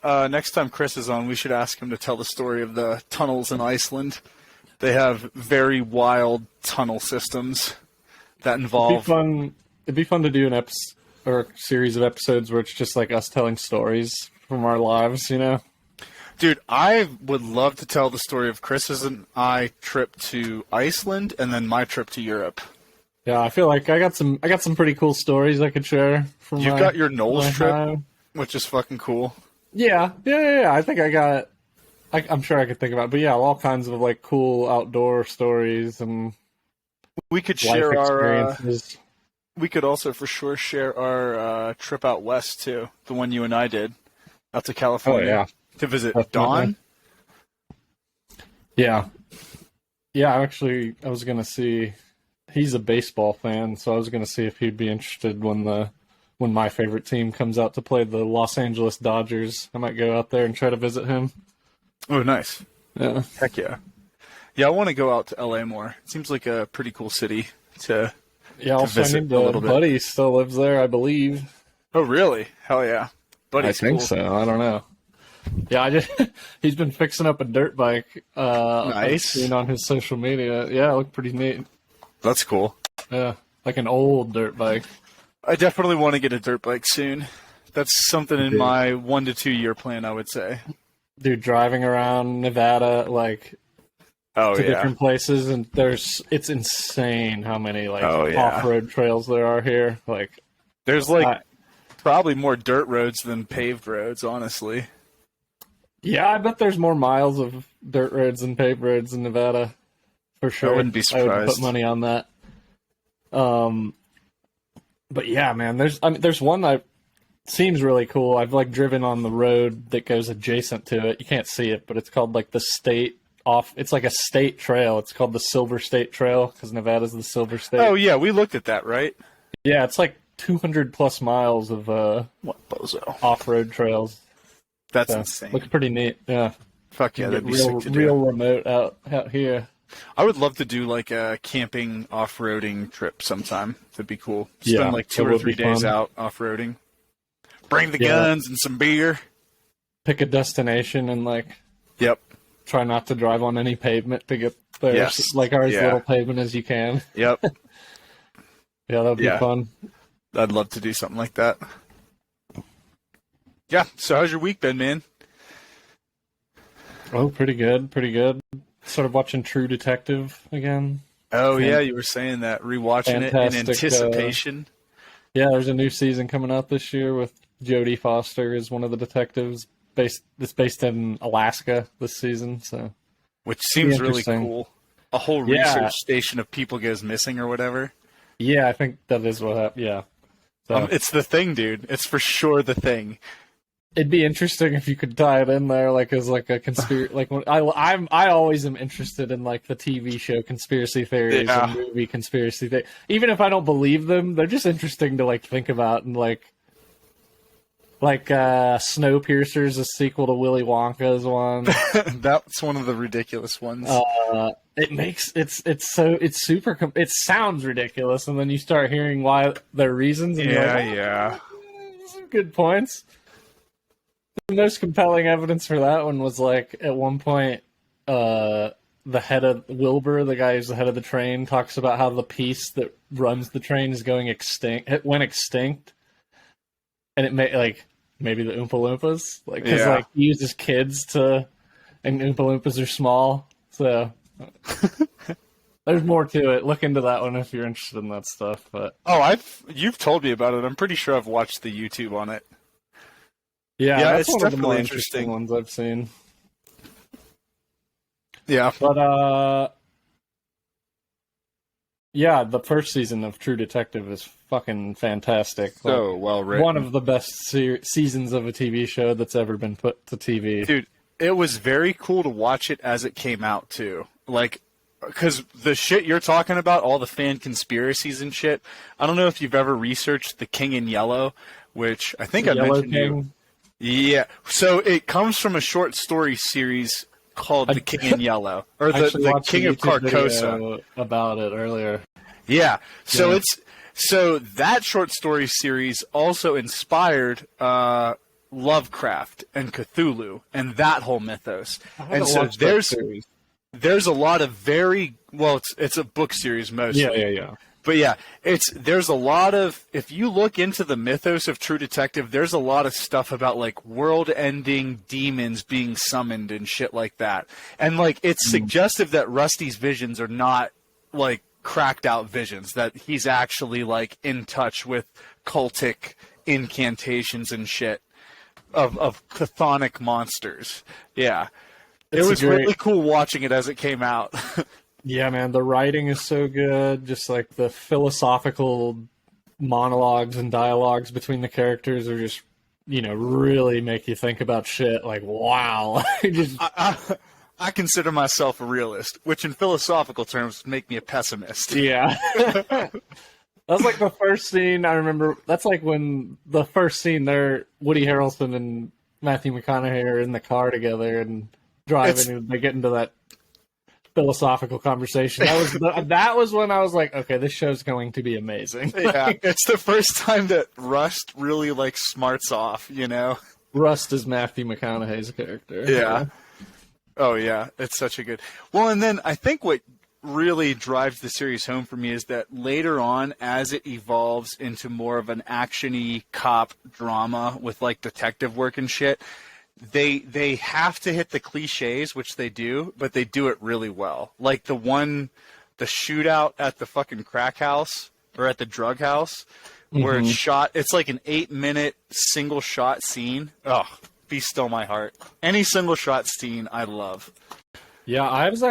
Next time Chris is on, we should ask him to tell the story of the tunnels in Iceland. They have very wild tunnel systems that involve... It'd be fun to do an episode or series of episodes where it's just like us telling stories from our lives, you know? Dude, I would love to tell the story of Chris's and I trip to Iceland and then my trip to Europe. Yeah, I feel like I got some pretty cool stories I could share from You've got your Knowles trip, which is fucking cool. Yeah. I think I'm sure I could think about it. But yeah, all kinds of like cool outdoor stories and we could life share experiences. We could also for sure share our trip out west too, the one you and I did out to California. Oh, yeah. To visit Definitely. Don. Yeah. I was gonna see. He's a baseball fan, so I was gonna see if he'd be interested when my favorite team comes out to play the Los Angeles Dodgers. I might go out there and try to visit him. Oh, nice. Yeah. Heck yeah. Yeah, I want to go out to LA more. It seems like a pretty cool city to visit a little bit. Buddy still lives there, I believe. Oh, really? Hell yeah. Buddy's I think cool. so. I don't know. Yeah, he's been fixing up a dirt bike. Nice. I've seen on his social media. Yeah, it looked pretty neat. That's cool. Yeah, like an old dirt bike. I definitely want to get a dirt bike soon. That's something in my 1 to 2 year plan, I would say. Dude, driving around Nevada, like, to different places, and it's insane how many off-road trails there are here. Like, there's probably more dirt roads than paved roads, honestly. Yeah, I bet there's more miles of dirt roads than paved roads in Nevada, for sure. I wouldn't be surprised. I would put money on that. But yeah, man, there's one that seems really cool. I've driven on the road that goes adjacent to it. You can't see it, but it's called the state off. It's like a state trail. It's called the Silver State Trail because Nevada's the Silver State. Oh yeah, we looked at that, right? Yeah, it's 200 plus miles of what bozo off-road trails. That's insane. Looks pretty neat. Yeah. Fuck yeah, that'd be real, sick to do. Real remote out here. I would love to do a camping off-roading trip sometime. That'd be cool. Spend 2 or 3 days out off-roading. Bring the guns and some beer. Pick a destination and Yep. Try not to drive on any pavement to get there. Yes. Little pavement as you can. Yep. Yeah, that'd be fun. I'd love to do something like that. Yeah. So how's your week been, man? Oh, pretty good. Sort of watching True Detective again. Oh, yeah, you were saying that. Rewatching it in anticipation. Yeah, there's a new season coming out this year with Jodie Foster as one of the detectives. It's based in Alaska this season, so which seems really cool. A whole research station of people goes missing or whatever. Yeah, I think that is what happened. Yeah, so, it's the thing, dude. It's for sure the thing. It'd be interesting if you could tie it in there, as a conspiracy. I always am interested in the TV show conspiracy theories and movie conspiracy theories. Even if I don't believe them, they're just interesting to think about and Snowpiercer's a sequel to Willy Wonka's one. That's one of the ridiculous ones. It sounds ridiculous, and then you start hearing why their reasons. And some good points. The most compelling evidence for that one was at one point, the head of Wilbur, the guy who's the head of the train, talks about how the piece that runs the train is going extinct. It went extinct, and it maybe the Oompa Loompas, because he uses kids to, and Oompa Loompas are small, so there's more to it. Look into that one if you're interested in that stuff. But you've told me about it. I'm pretty sure I've watched the YouTube on it. Yeah, that's it's one of the more definitely interesting ones I've seen. Yeah, but yeah, the first season of True Detective is fucking fantastic. So well written. One of the best seasons of a TV show that's ever been put to TV. Dude, it was very cool to watch it as it came out, too. Because the shit you're talking about, all the fan conspiracies and shit, I don't know if you've ever researched The King in Yellow, which I think I mentioned to you. Yeah, so it comes from a short story series called The King in Yellow, or the King of Carcosa. About it earlier. Yeah, so that short story series also inspired Lovecraft and Cthulhu and that whole mythos. And so there's a lot of it's a book series mostly. Yeah. But yeah, there's a lot of, if you look into the mythos of True Detective, there's a lot of stuff about like world-ending demons being summoned and shit like that. And like it's suggestive that Rusty's visions are not like cracked out visions, that he's actually like in touch with cultic incantations and shit of chthonic monsters. Yeah. It was really cool watching it as it came out. Yeah, man, the writing is so good. Just like the philosophical monologues and dialogues between the characters are just, really make you think about shit. Like, wow. I consider myself a realist, which in philosophical terms make me a pessimist. Yeah. That was like the first scene I remember. That's like when the first scene there, Woody Harrelson and Matthew McConaughey are in the car together and driving, and they get into that philosophical conversation. That was when I was like, okay, this show's going to be amazing. Yeah, it's the first time that Rust really like smarts off, Rust is Matthew McConaughey's character. Yeah. Oh yeah, it's such a good. Well, and then I think what really drives the series home for me is that later on, as it evolves into more of an action-y cop drama with like detective work and shit, they have to hit the cliches, which they do, but they do it really well. Like the shootout at the fucking crack house or at the drug house where it's shot. It's like an 8-minute single shot scene. Oh, be still my heart. Any single shot scene I love. Yeah, I was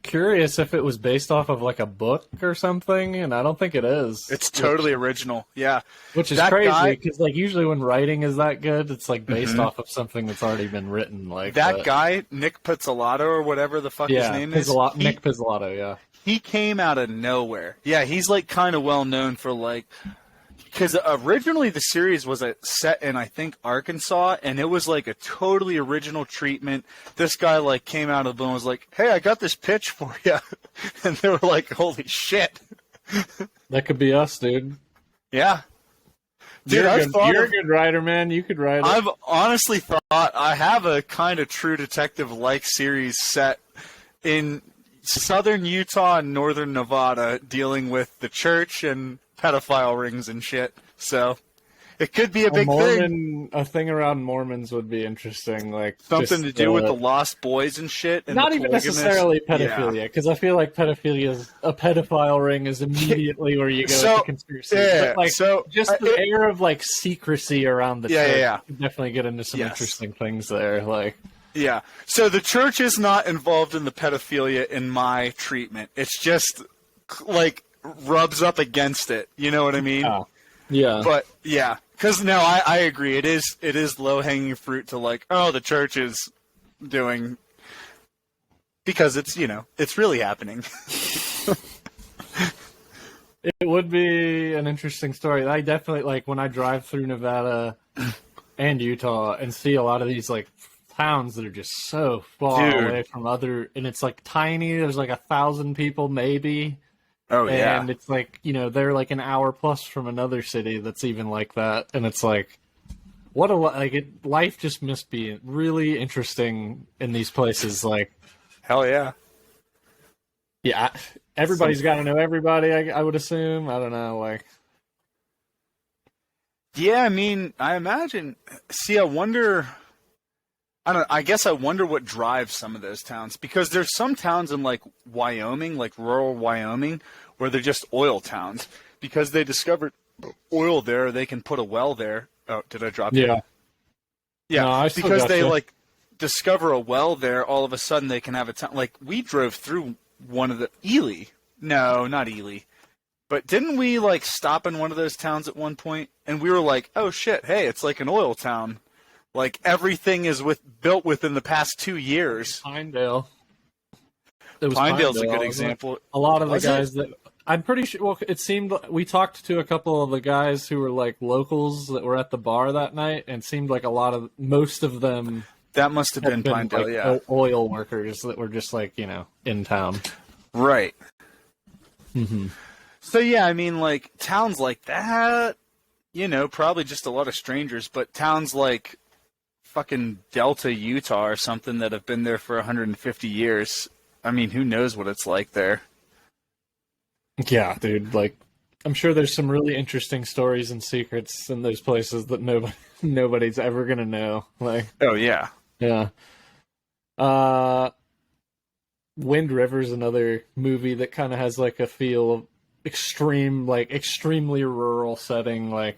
curious if it was based off of like a book or something, and I don't think it is. It's totally original, yeah. Which is crazy because like usually when writing is that good, it's like based off of something that's already been written. Like that guy, Nick Pizzolatto or whatever the fuck his name is. Nick Pizzolatto, yeah. He came out of nowhere. Yeah, he's like kind of well known for like. Because originally the series was set in, I think, Arkansas, and it was like a totally original treatment. This guy like came out of the blue and was like, "Hey, I got this pitch for you," and they were like, "Holy shit!" That could be us, dude. Yeah, dude, you're a good writer, man. You could write it. I've honestly thought I have a kind of True Detective-like series set in southern Utah and northern Nevada, dealing with the church and pedophile rings and shit, so it could be a big thing. A thing around Mormons would be interesting, like something to do with the lost boys and shit. And not even necessarily pedophilia, because I feel like a pedophile ring is immediately where you go with the conspiracy. Yeah, but like, just the air of like secrecy around the church. Yeah. You definitely get into some interesting things there, like. Yeah, so the church is not involved in the pedophilia in my treatment. It's just like rubs up against it. You know what I mean? Oh, yeah. But yeah, because no, I agree. It is low hanging fruit to like, oh, the church is doing, because it's it's really happening. It would be an interesting story. I definitely like when I drive through Nevada and Utah and see a lot of these like towns that are just so far away from other, and it's like tiny. There's like 1,000 people maybe. Oh yeah, and it's like they're like an hour plus from another city that's even like that, and it's like life just must be really interesting in these places. Like, hell yeah, yeah. Everybody's got to know everybody. I would assume. I don't know, like. Yeah, I mean, I imagine. See, I wonder. I guess I wonder what drives some of those towns, because there's some towns in like Wyoming, like rural Wyoming, where they're just oil towns because they discovered oil there. They can put a well there. Oh, did I drop you? Yeah. Yeah, no, because they like discover a well there. All of a sudden, they can have a town. Like we drove through one of the Ely. No, not Ely. But didn't we like stop in one of those towns at one point? And we were like, oh shit, hey, it's like an oil town. Like, everything is built within the past 2 years. Pinedale. Pinedale's a good example. A lot of the guys that... I'm pretty sure... Well, it seemed... We talked to a couple of the guys who were, like, locals that were at the bar that night, and it seemed like most of them... That must have been Pinedale, like, yeah. Oil workers that were just, like, in town. Right. Mm-hmm. So, yeah, I mean, like, towns like that... Probably just a lot of strangers, but towns like fucking Delta, Utah or something that have been there for 150 years. I mean, who knows what it's like there? Yeah, dude, like, I'm sure there's some really interesting stories and secrets in those places that nobody's ever gonna know. Like, oh yeah. Yeah. Wind River's another movie that kind of has like a feel of extremely rural setting. Like,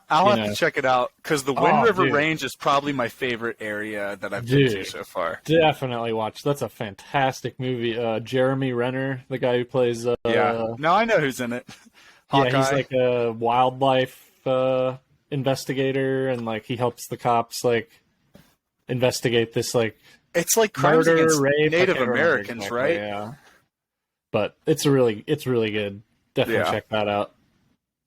I'll have to check it out because the Wind River Range is probably my favorite area that I've been to so far. Definitely watch. That's a fantastic movie. Jeremy Renner, the guy who plays. No, I know who's in it. Hawkeye. Yeah, he's like a wildlife investigator, and like he helps the cops like investigate this like. It's like crimes murder, against rape, Native Americans, exactly, right? Yeah. But it's really good. Definitely check that out.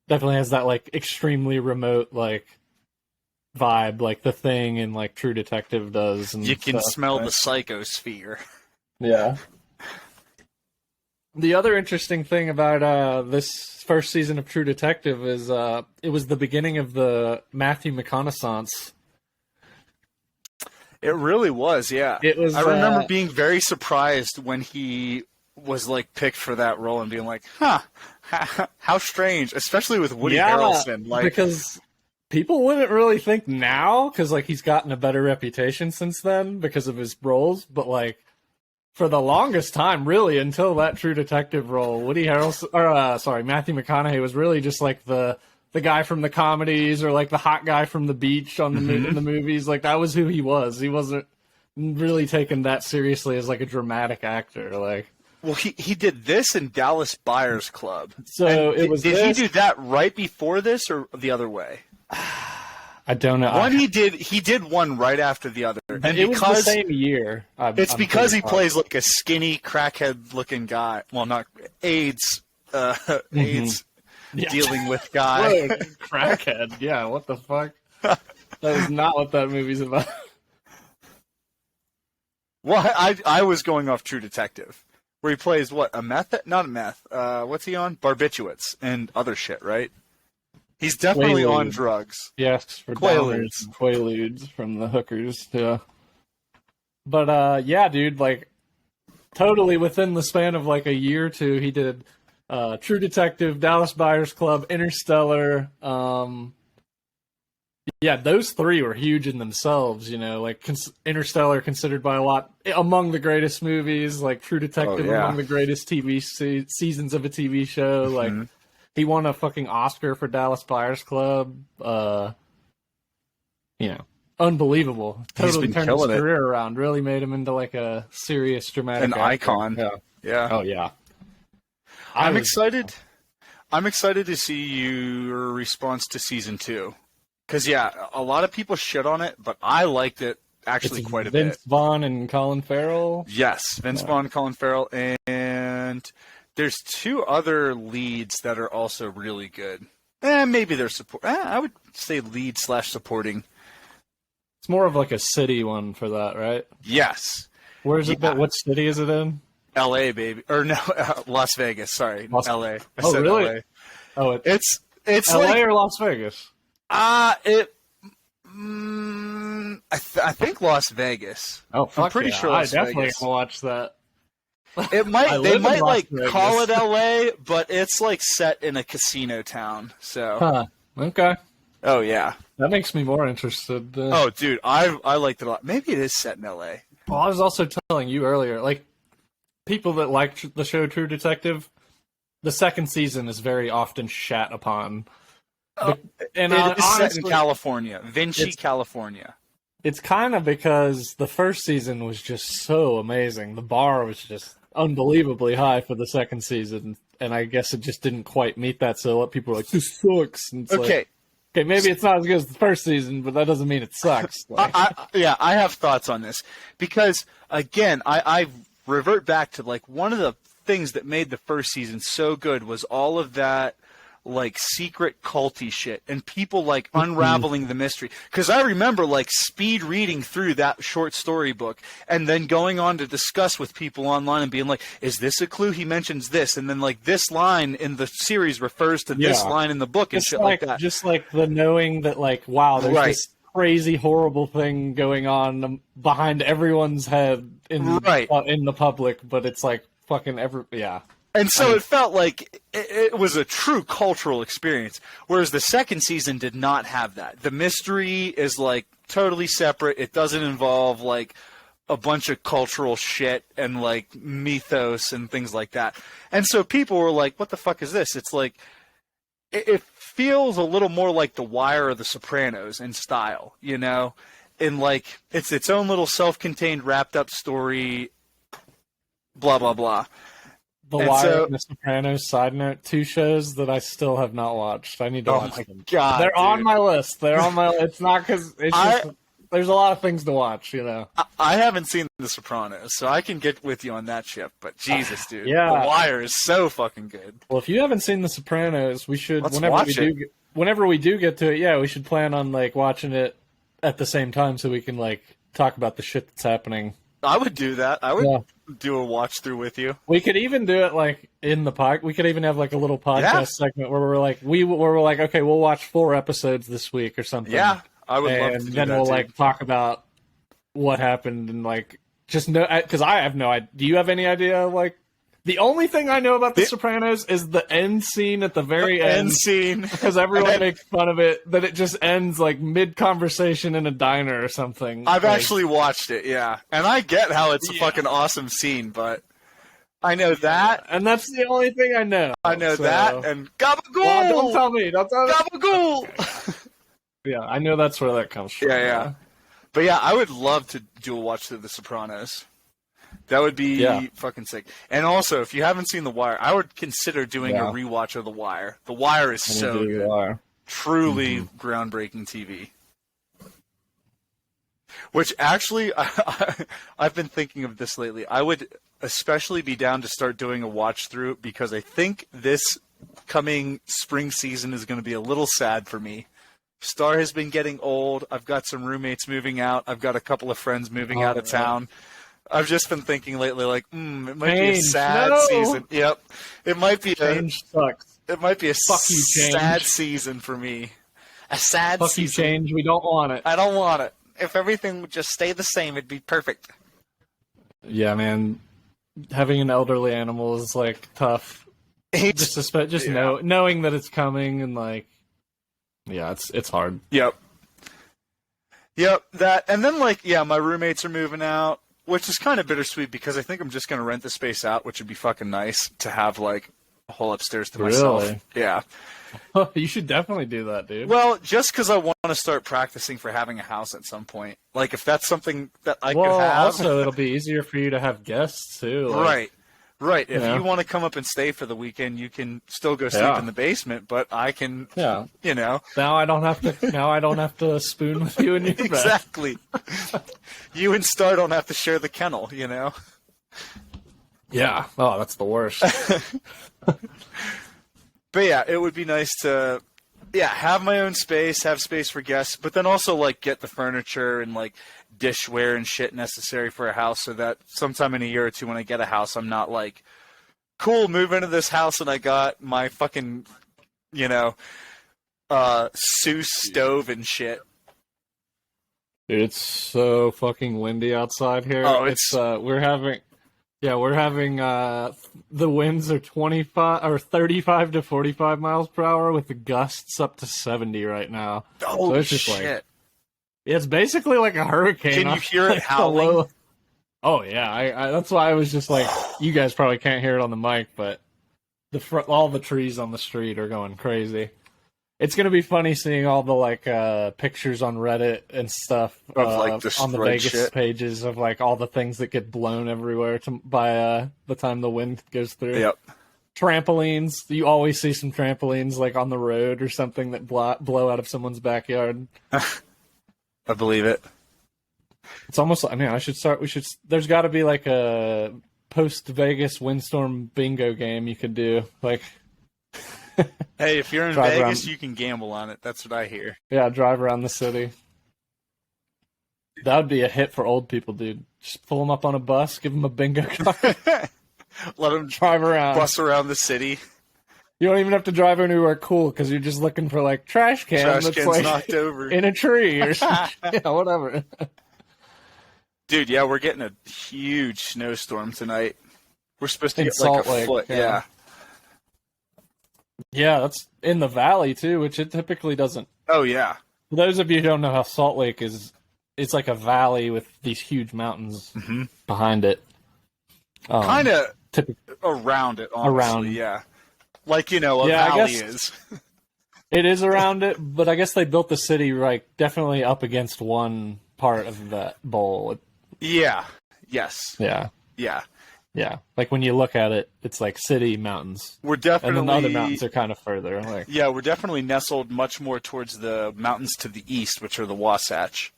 Definitely has that like extremely remote like vibe, like The Thing and like True Detective does. And you can smell the psychosphere. Yeah. The other interesting thing about this first season of True Detective is it was the beginning of the Matthew McConaissance. It really was, yeah. It was. I remember being very surprised when he was like picked for that role and being like, "Huh, how strange," especially with Woody Harrelson. Like, because people wouldn't really think now, because like he's gotten a better reputation since then because of his roles. But like for the longest time, really, until that True Detective role, Matthew McConaughey was really just like the guy from the comedies or like the hot guy from the beach on the in the movies. Like that was who he was. He wasn't really taken that seriously as like a dramatic actor. Like, well, he did this in Dallas Buyers Club. So did he do that right before this or the other way? I don't know. One he did one right after the other. And it was the same year. It's because he plays like a skinny crackhead looking guy. Well, not AIDS dealing with guy. Whoa, crackhead. Yeah, what the fuck? That is not what that movie's about. Well, I was going off True Detective, where he plays what, a meth? Not a meth. What's he on? Barbiturates and other shit, right? He's definitely on drugs. Yes, for Quaaludes. Quaaludes from the hookers. Yeah. But yeah, dude, like totally within the span of like a year or two, he did True Detective, Dallas Buyers Club, Interstellar. Yeah, those three were huge in themselves, you know, like Interstellar considered by a lot among the greatest movies, like True Detective among the greatest TV seasons of a TV show. Like he won a fucking Oscar for Dallas Buyers Club. You know, unbelievable. Totally turned his career around. Really made him into like a serious dramatic icon. Yeah. Oh yeah. I'm excited. I'm excited to see your response to season 2. Because, a lot of people shit on it, but I liked it actually quite a bit. Vince Vaughn and Colin Farrell? Yes, Vince Vaughn, Colin Farrell, and there's 2 other leads that are also really good. Maybe they're support. I would say lead/supporting. It's more of like a city one for that, right? Yes. Where is it? What city is it in? L.A., baby. Or no, Las Vegas. Sorry, L.A. I said really? L.A. Oh, it's L.A. like, or Las Vegas? I think Las Vegas. Oh, fuck, I'm pretty sure Las Vegas. Definitely gonna watch that. It might they might like Vegas. call it LA, but it's like set in a casino town. So okay. Oh yeah. That makes me more interested. Oh dude, I liked it a lot. Maybe it is set in LA. Well, I was also telling you earlier, like people that like the show True Detective, the second season is very often shat upon. And it is set in California, California. It's kind of because the first season was just so amazing. The bar was just unbelievably high for the second season, and I guess it just didn't quite meet that. So a lot of people are like, "This sucks." And it's okay, maybe it's not as good as the first season, but that doesn't mean it sucks. Like, I have thoughts on this because again, I revert back to like one of the things that made the first season so good was all of that. like secret culty shit and people like unraveling the mystery. Because I remember like speed reading through that short story book and then going on to discuss with people online and being like, is this a clue? He mentions this, and then like this line in the series refers to this line in the book and just shit like that. Just like the knowing that like, wow, there's this crazy, horrible thing going on behind everyone's head in the public, but it's like fucking And so it felt like it was a true cultural experience, whereas the second season did not have that. The mystery is like totally separate. It doesn't involve like a bunch of cultural shit and like mythos and things like that. And so people were like, what the fuck is this? It's like, it feels a little more like The Wire or The Sopranos in style, you know? And like, it's its own little self-contained wrapped up story, blah, blah, blah. The Wire and The Sopranos, side note, 2 shows that I still have not watched. I need to watch them. God, they're on my list. They're on my list. It's not because it's just... There's a lot of things to watch, you know. I haven't seen The Sopranos, so I can get with you on that ship. But Jesus, dude, yeah. The Wire is so fucking good. Well, if you haven't seen The Sopranos, we should whenever we do get to it. We should plan on like watching it at the same time so we can like talk about the shit that's happening. I would do that. I would do a watch through with you. We could even do it like in the pod. We could even have like a little podcast segment where we're like, okay, we'll watch 4 episodes this week or something. Yeah. I would love to do that. And then we'll like talk about what happened and like just know, because I have no idea. Do you have any idea? Like the only thing I know about The Sopranos is the end scene at the very end scene, because everyone makes fun of it. That it just ends like mid conversation in a diner or something. I've actually watched it, and I get how it's a fucking awesome scene, but I know that, and that's the only thing I know. I know that, and gabagool. Well, don't tell me. Gabagool. Yeah, I know that's where that comes from. Yeah. But yeah, I would love to do a watch through The Sopranos. That would be fucking sick. And also, if you haven't seen The Wire, I would consider doing a rewatch of The Wire. The Wire is so good. Truly groundbreaking TV. Which actually, I've been thinking of this lately. I would especially be down to start doing a watch through because I think this coming spring season is going to be a little sad for me. Star has been getting old. I've got some roommates moving out. I've got a couple of friends moving out of town. I've just been thinking lately, like, it might be a sad season. Yep, it might be. Change sucks. It might be a sad season for me. A sad season. Fuck you, change. We don't want it. I don't want it. If everything would just stay the same, it'd be perfect. Yeah, man. Having an elderly animal is like tough. Knowing that it's coming and like. Yeah, it's hard. Yep. That, and then like, my roommates are moving out, which is kind of bittersweet because I think I'm just gonna rent the space out, which would be fucking nice to have like a whole upstairs to myself. Really? Yeah. You should definitely do that, dude. Well, just because I want to start practicing for having a house at some point. Like if that's something that I could have. Also, it'll be easier for you to have guests too. Like... Right. If you want to come up and stay for the weekend, you can still go sleep in the basement, but I can, you know. Now I don't have to spoon with you in your bed. Exactly. You and Star don't have to share the kennel, you know. Yeah. Oh, that's the worst. But yeah, it would be nice to, have my own space, have space for guests, but then also like get the furniture and like dishware and shit necessary for a house so that sometime in a year or two when I get a house, I'm not like, cool, move into this house and I got my fucking, Seuss stove and shit. Dude, it's so fucking windy outside here. Oh, we're having the winds are 25 or 35 to 45 miles per hour with the gusts up to 70 right now. Oh, so it's just shit. It's basically like a hurricane. Can you hear it howling? Oh yeah, that's why I was just like, you guys probably can't hear it on the mic, but all the trees on the street are going crazy. It's gonna be funny seeing all the like pictures on Reddit and stuff of like on the Vegas pages of like all the things that get blown everywhere by the time the wind goes through. Yep. Trampolines. You always see some trampolines like on the road or something that blow out of someone's backyard. I believe it. It's almost like, there's got to be like a post-Vegas windstorm bingo game you could do. Like, Hey, if you're in Drive Vegas, around. you can gamble on it. That's what I hear. Yeah, drive around the city. That would be a hit for old people, dude. Just pull them up on a bus, give them a bingo card, Let them drive around. bus around the city. You don't even have to drive anywhere cool because you're just looking for like trash can Trash that's cans like knocked over. in a tree or something. Yeah, whatever. Dude, yeah, we're getting a huge snowstorm tonight. We're supposed to In get like Salt a Lake, foot. yeah. Yeah, that's in the valley too, which it typically doesn't. Oh, yeah. For those of you who don't know how Salt Lake is, it's like a valley with these huge mountains behind it. Kind of Typically, around it, honestly. Around. Yeah. Like, a Yeah, I valley guess- is. it is around it, but I guess they built the city like definitely up against one part of that bowl. Yeah. Yes. Yeah, Yeah. yeah. Like when you look at it, it's like city mountains, We're and definitely... then the other mountains are kind of further. Like, Yeah, we're definitely nestled much more towards the mountains to the east, which are the Wasatch.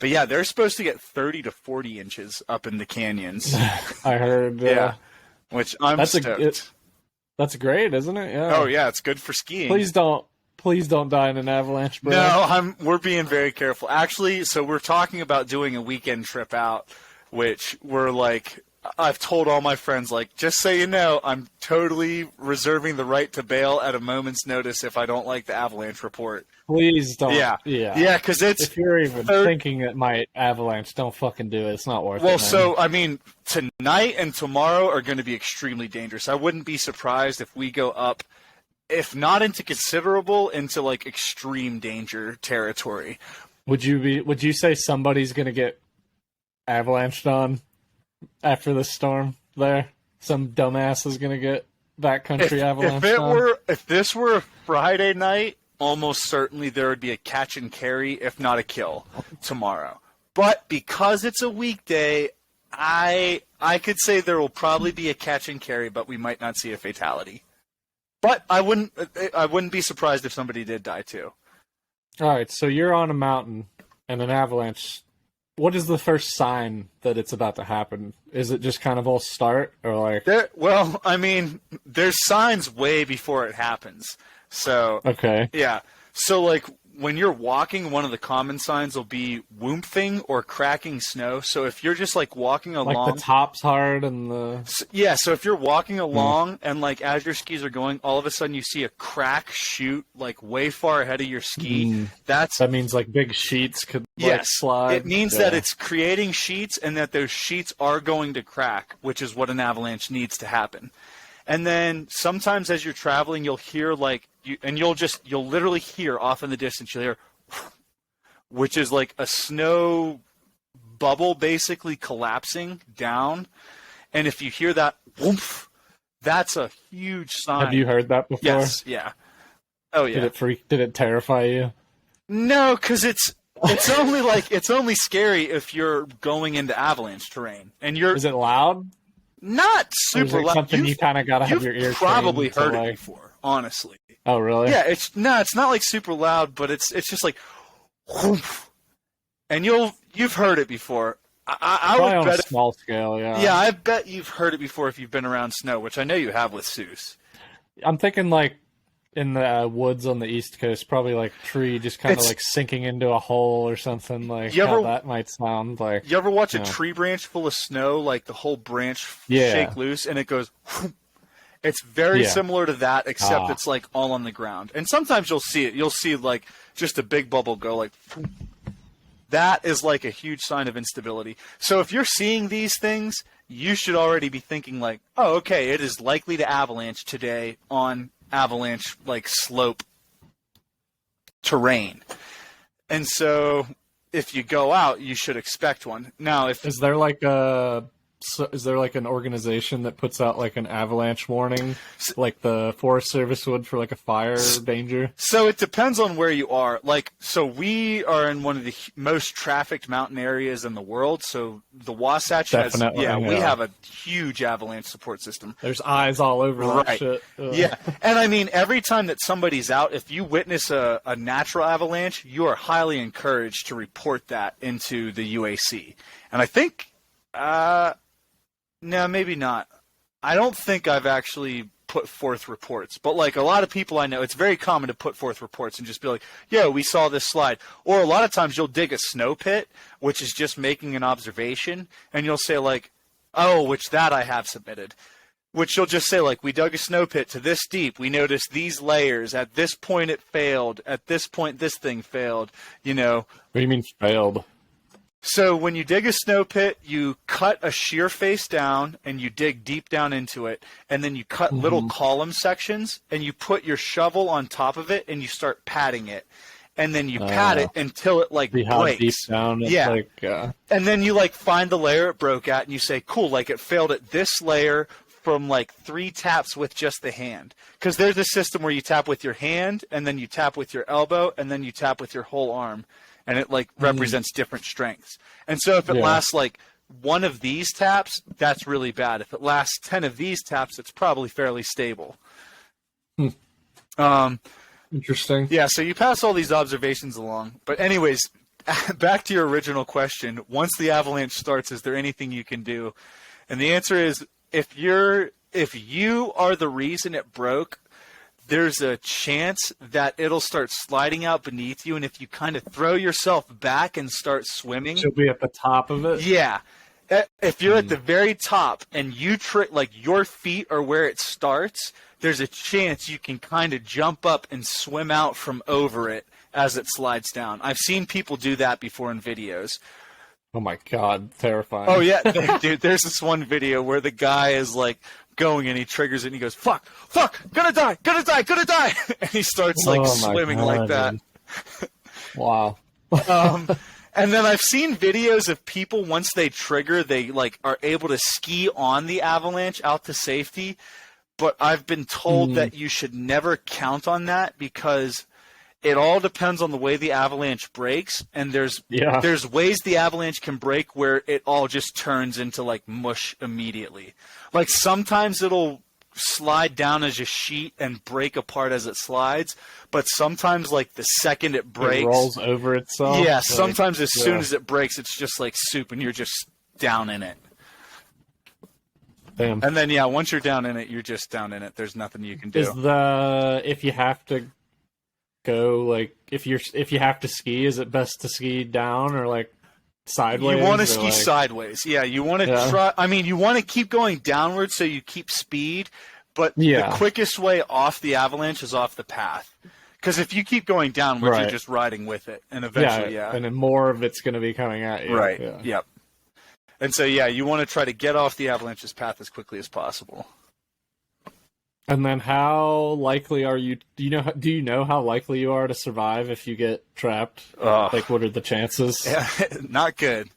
But yeah, they're supposed to get 30 to 40 inches up in the canyons. I heard. Yeah. Which I'm stoked. That's great, isn't it? Yeah. Oh, yeah, it's good for skiing. Please don't die in an avalanche, bro. No, we're being very careful. Actually, so we're talking about doing a weekend trip out, which we're like, I've told all my friends, like, just so you know, I'm totally reserving the right to bail at a moment's notice if I don't like the avalanche report. Please don't. Yeah. Yeah. Yeah, because it's... If you're even thinking it might avalanche, don't fucking do it. It's not worth it. Well, Man. so, I mean, tonight and tomorrow are going to be extremely dangerous. I wouldn't be surprised if we go up, if not into considerable, into, like, extreme danger territory. Would you say somebody's gonna get avalanched on after this storm there? Some dumbass is gonna get backcountry avalanched on? If this were a Friday night, almost certainly there would be a catch and carry, if not a kill, tomorrow. But because it's a weekday, I could say there will probably be a catch and carry, but we might not see a fatality. But I wouldn't be surprised if somebody did die too. All right, so you're on a mountain and an avalanche. What is the first sign that it's about to happen? Is it just kind of all start, or like? Well, I mean, there's signs way before it happens. So Okay. yeah. So like when you're walking, one of the common signs will be whoomping or cracking snow. So if you're just like walking along, Like the top's hard and the... yeah. So if you're walking along and like as your skis are going, all of a sudden you see a crack shoot like way far ahead of your ski. That means like big sheets could yes, slide. it means that it's creating sheets and that those sheets are going to crack, which is what an avalanche needs to happen. And then sometimes as you're traveling, you'll hear like you'll literally hear off in the distance, you'll hear, which is like a snow bubble basically collapsing down. And if you hear that, whoomph, that's a huge sign. Have you heard that before? Yes. Yeah. Oh yeah. Did it terrify you? No, because it's only scary if you're going into avalanche terrain and Is it loud? not Or super is it loud. something you kind of gotta have your ear You've probably trained heard to, it like... before, honestly. Oh really? Yeah, it's not like super loud, but it's just like, whoomph. And you've heard it before. I Probably would on a bet. small scale. Yeah. Yeah, I bet you've heard it before if you've been around snow, which I know you have with Seuss. I'm thinking like in the woods on the East Coast, probably like tree just kind of like sinking into a hole or something. Like how that might sound like. You ever watch a tree branch full of snow, like the whole branch shake loose and it goes? Whoop. It's very similar to that, except it's like all on the ground. And sometimes you'll see it. You'll see like just a big bubble go like. Whoop. That is like a huge sign of instability. So if you're seeing these things, you should already be thinking like, oh, okay, it is likely to avalanche today on avalanche like slope terrain. And so if you go out, you should expect one. Now, if Is there like an organization that puts out like an avalanche warning, like the Forest Service would for like a fire danger? So it depends on where you are. Like, so we are in one of the most trafficked mountain areas in the world. So the Wasatch Definitely, we have a huge avalanche support system. There's eyes all over that shit. Ugh. Yeah, and I mean, every time that somebody's out, if you witness a natural avalanche, you are highly encouraged to report that into the UAC. And I think, no, maybe not. I don't think I've actually put forth reports. But like a lot of people I know, it's very common to put forth reports and just be like, "Yo, we saw this slide." Or a lot of times you'll dig a snow pit, which is just making an observation, and you'll say like, "Oh, which that I have submitted." Which you'll just say like, "We dug a snow pit to this deep. We noticed these layers. At this point it failed. At this point this thing failed." You know. What do you mean failed? So when you dig a snow pit, you cut a shear face down and you dig deep down into it, and then you cut little column sections and you put your shovel on top of it and you start patting it, and then you pat it until it like breaks. Deep down it's like, and then you like find the layer it broke at and you say, "Cool, like it failed at this layer from like 3 taps with just the hand." Because there's a system where you tap with your hand and then you tap with your elbow and then you tap with your whole arm. And it like represents different strengths. And so if it lasts like 1 of these taps, that's really bad. If it lasts 10 of these taps, it's probably fairly stable. Interesting. Yeah, so you pass all these observations along. But anyways, back to your original question. Once the avalanche starts, is there anything you can do? And the answer is, if you are the reason it broke, there's a chance that it'll start sliding out beneath you, and if you kind of throw yourself back and start swimming, she'll be at the top of it. Yeah, if you're at the very top and you like your feet are where it starts, there's a chance you can kind of jump up and swim out from over it as it slides down. I've seen people do that before in videos. Oh my god, terrifying. Oh yeah, dude, there's this one video where the guy is like going and he triggers it and he goes, fuck, gonna die, and he starts like swimming like that. Wow. And then I've seen videos of people, once they trigger, they like are able to ski on the avalanche out to safety, but I've been told that you should never count on that because it all depends on the way the avalanche breaks, and there's ways the avalanche can break where it all just turns into like mush immediately. Like sometimes it'll slide down as a sheet and break apart as it slides, but sometimes like the second it breaks, it rolls over itself. Yeah, sometimes as soon as it breaks, it's just like soup, and you're just down in it. Damn. And then once you're down in it, you're just down in it. There's nothing you can do. If you have to go, like if you have to ski, is it best to ski down or like sideways? You want to ski sideways. Yeah, you want to try. I mean, you want to keep going downward so you keep speed, but the quickest way off the avalanche is off the path. Because if you keep going downward, you're just riding with it, and eventually, and then more of it's going to be coming at you. Right. Yeah. Yep. And so, you want to try to get off the avalanche's path as quickly as possible. And then, how likely are you? Do you know how likely you are to survive if you get trapped? Like, what are the chances? Not good.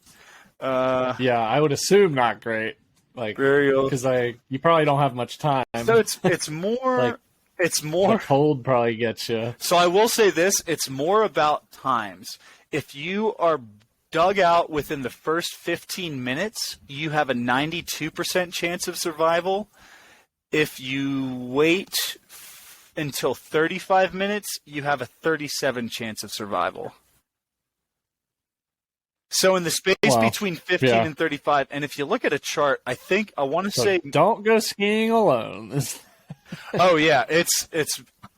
I would assume not great. Like, because you probably don't have much time. So it's more. It's more. The cold probably gets you. So I will say this: it's more about times. If you are dug out within the first 15 minutes, you have a 92% chance of survival. If you wait until 35 minutes, you have a 37% chance of survival. So in the space between 15 and 35, and if you look at a chart, I want to say... Don't go skiing alone. Oh, yeah. It's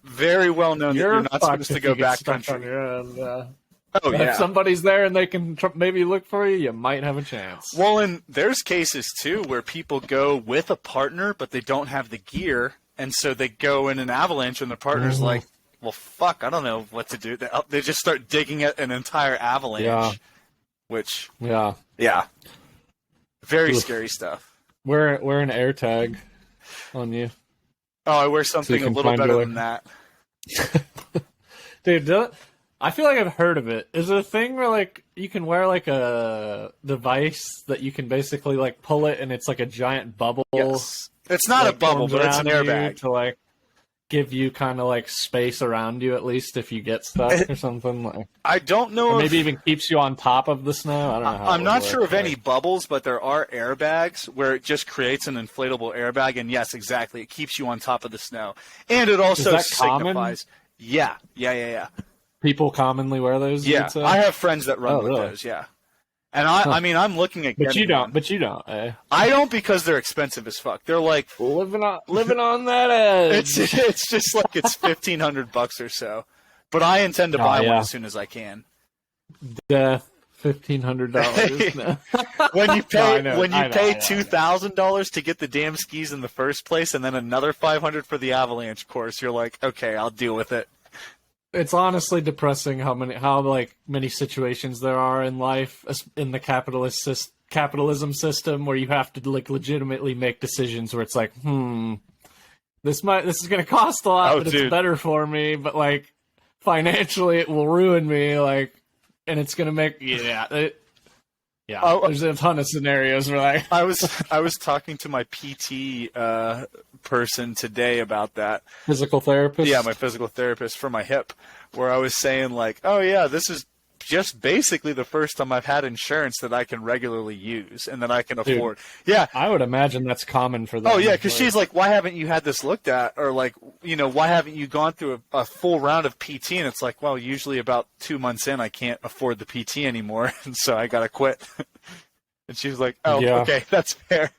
very well known that you're not supposed to go backcountry. If somebody's there and they can maybe look for you, you might have a chance. Well, and there's cases, too, where people go with a partner, but they don't have the gear, and so they go in an avalanche, and the partner's like, well, fuck, I don't know what to do. They just start digging at an entire avalanche, which, very scary stuff. Wear an air tag on you. Oh, I wear something a little better than that. Dude, I feel like I've heard of it. Is it a thing where like you can wear like a device that you can basically like pull it and it's like a giant bubble? Yes. It's not a bubble, but it's an airbag to like give you kind of like space around you at least if you get stuck or something. Like, I don't know. Or maybe even keeps you on top of the snow. I don't know. I'm not sure of any bubbles, but there are airbags where it just creates an inflatable airbag, and yes, exactly, it keeps you on top of the snow, and it also signifies. Yeah. People commonly wear those? Yeah, I have friends that run with those, And I mean, I'm looking at. But you don't. But you don't. I don't because they're expensive as fuck. They're like living on that edge. It's just like it's $1,500 or so. But I intend to buy one as soon as I can. Death. $1,500. When you pay $2,000 to get the damn skis in the first place, and then another $500 for the avalanche course, you're like, okay, I'll deal with it. It's honestly depressing how many situations there are in life in the capitalism system where you have to like legitimately make decisions where it's like, this is going to cost a lot, but it's better for me, but like financially it will ruin me, like. And it's gonna make there's a ton of scenarios where like I was talking to my PT person today about that. Physical therapist? Yeah, my physical therapist for my hip, where I was saying like, oh yeah, this is just basically the first time I've had insurance that I can regularly use and that I can afford. Yeah. I would imagine that's common for them. Oh, yeah, because she's like, why haven't you had this looked at? Or like, why haven't you gone through a full round of PT? And it's like, well, usually about 2 months in, I can't afford the PT anymore, and so I got to quit. And she was like, oh, okay, that's fair.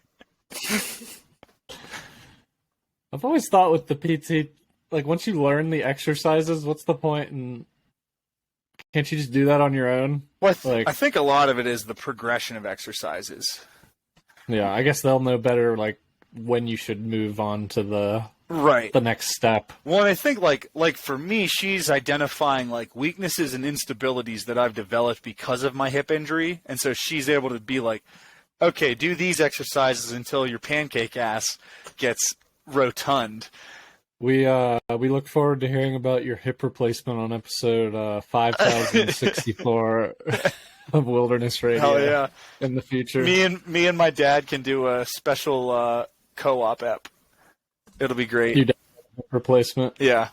I've always thought with the PT, like once you learn the exercises, what's the point in... Can't you just do that on your own? Well, I think a lot of it is the progression of exercises. Yeah, I guess they'll know better, like, when you should move on to the next step. Well, and I think, like for me, she's identifying, like, weaknesses and instabilities that I've developed because of my hip injury, and so she's able to be like, okay, do these exercises until your pancake ass gets rotund. We look forward to hearing about your hip replacement on episode 5064 of Wilderness Radio. Hell yeah. In the future. Me and my dad can do a special co-op app. It'll be great. You did hip replacement? Yeah.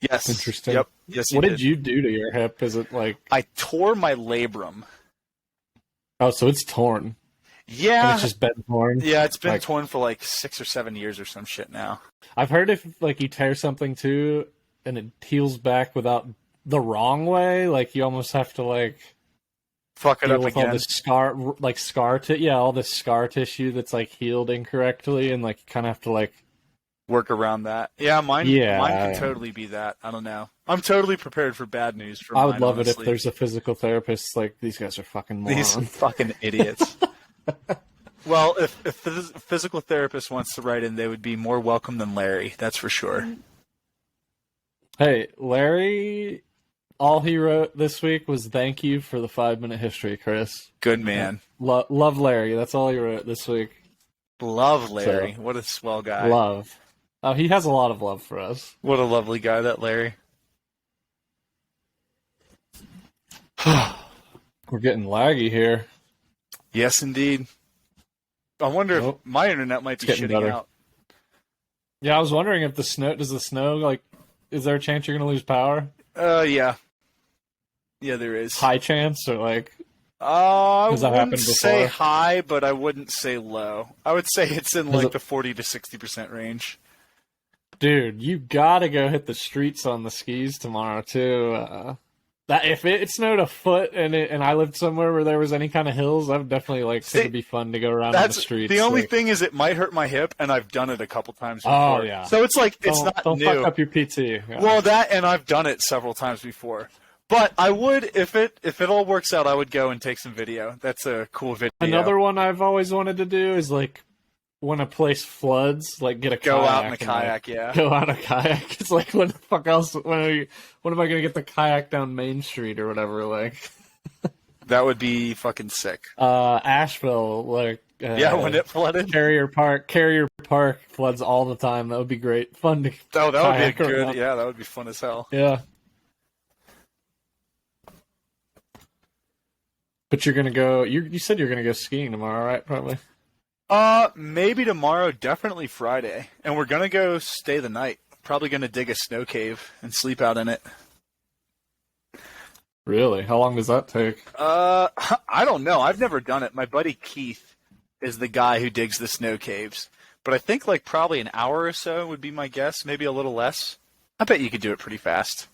Yes. Interesting. Yep. Yes. What did you do to your hip? Is it like I tore my labrum. Oh, so it's torn. Yeah. And it's just been torn? Yeah, it's been torn for like 6 or 7 years or some shit now. I've heard if like you tear something too and it heals back without the wrong way, like you almost have to like fuck it up again. All this scar tissue that's like healed incorrectly, and like you kind of have to like work around that. Yeah, mine could totally be that. I don't know. I'm totally prepared for bad news. I would love it if there's a physical therapist. Like these guys are fucking morons. These fucking idiots. Well, if a physical therapist wants to write in, they would be more welcome than Larry. That's for sure. Hey, Larry, all he wrote this week was thank you for the 5-minute history, Chris. Good man. Love Larry. That's all he wrote this week. Love Larry. So, what a swell guy. Love. Oh, he has a lot of love for us. What a lovely guy, that Larry. We're getting laggy here. Yes, indeed. I wonder if my internet might be shitting out. Yeah, I was wondering if does the snow, like, is there a chance you're going to lose power? Yeah. Yeah, there is. High chance, or like... I wouldn't say high, but I wouldn't say low. I would say it's in like the 40 to 60% range. Dude, you gotta go hit the streets on the skis tomorrow, too. That if it snowed a foot and I lived somewhere where there was any kind of hills, I would definitely think it'd be fun to go around on the streets. The only thing is it might hurt my hip, and I've done it a couple times before. Oh, yeah. So it's like, it's not new. Don't fuck up your PT. Yeah. Well, that, and I've done it several times before. But I would, if it all works out, I would go and take some video. That's a cool video. Another one I've always wanted to do is like, when a place floods, like get a kayak. Go out in a kayak, yeah. Go out in a kayak. It's like, when the fuck else? When am I going to get the kayak down Main Street or whatever? Like, that would be fucking sick. Asheville, like, when it flooded. Carrier Park floods all the time. That would be great. Fun to. Oh, that would be good. Around. Yeah, that would be fun as hell. Yeah. But you're gonna go. You said you're gonna go skiing tomorrow, right? Probably. Maybe tomorrow, definitely Friday. And we're gonna go stay the night. Probably gonna dig a snow cave and sleep out in it. Really? How long does that take? I don't know. I've never done it. My buddy Keith is the guy who digs the snow caves. But I think like probably an hour or so would be my guess. Maybe a little less. I bet you could do it pretty fast.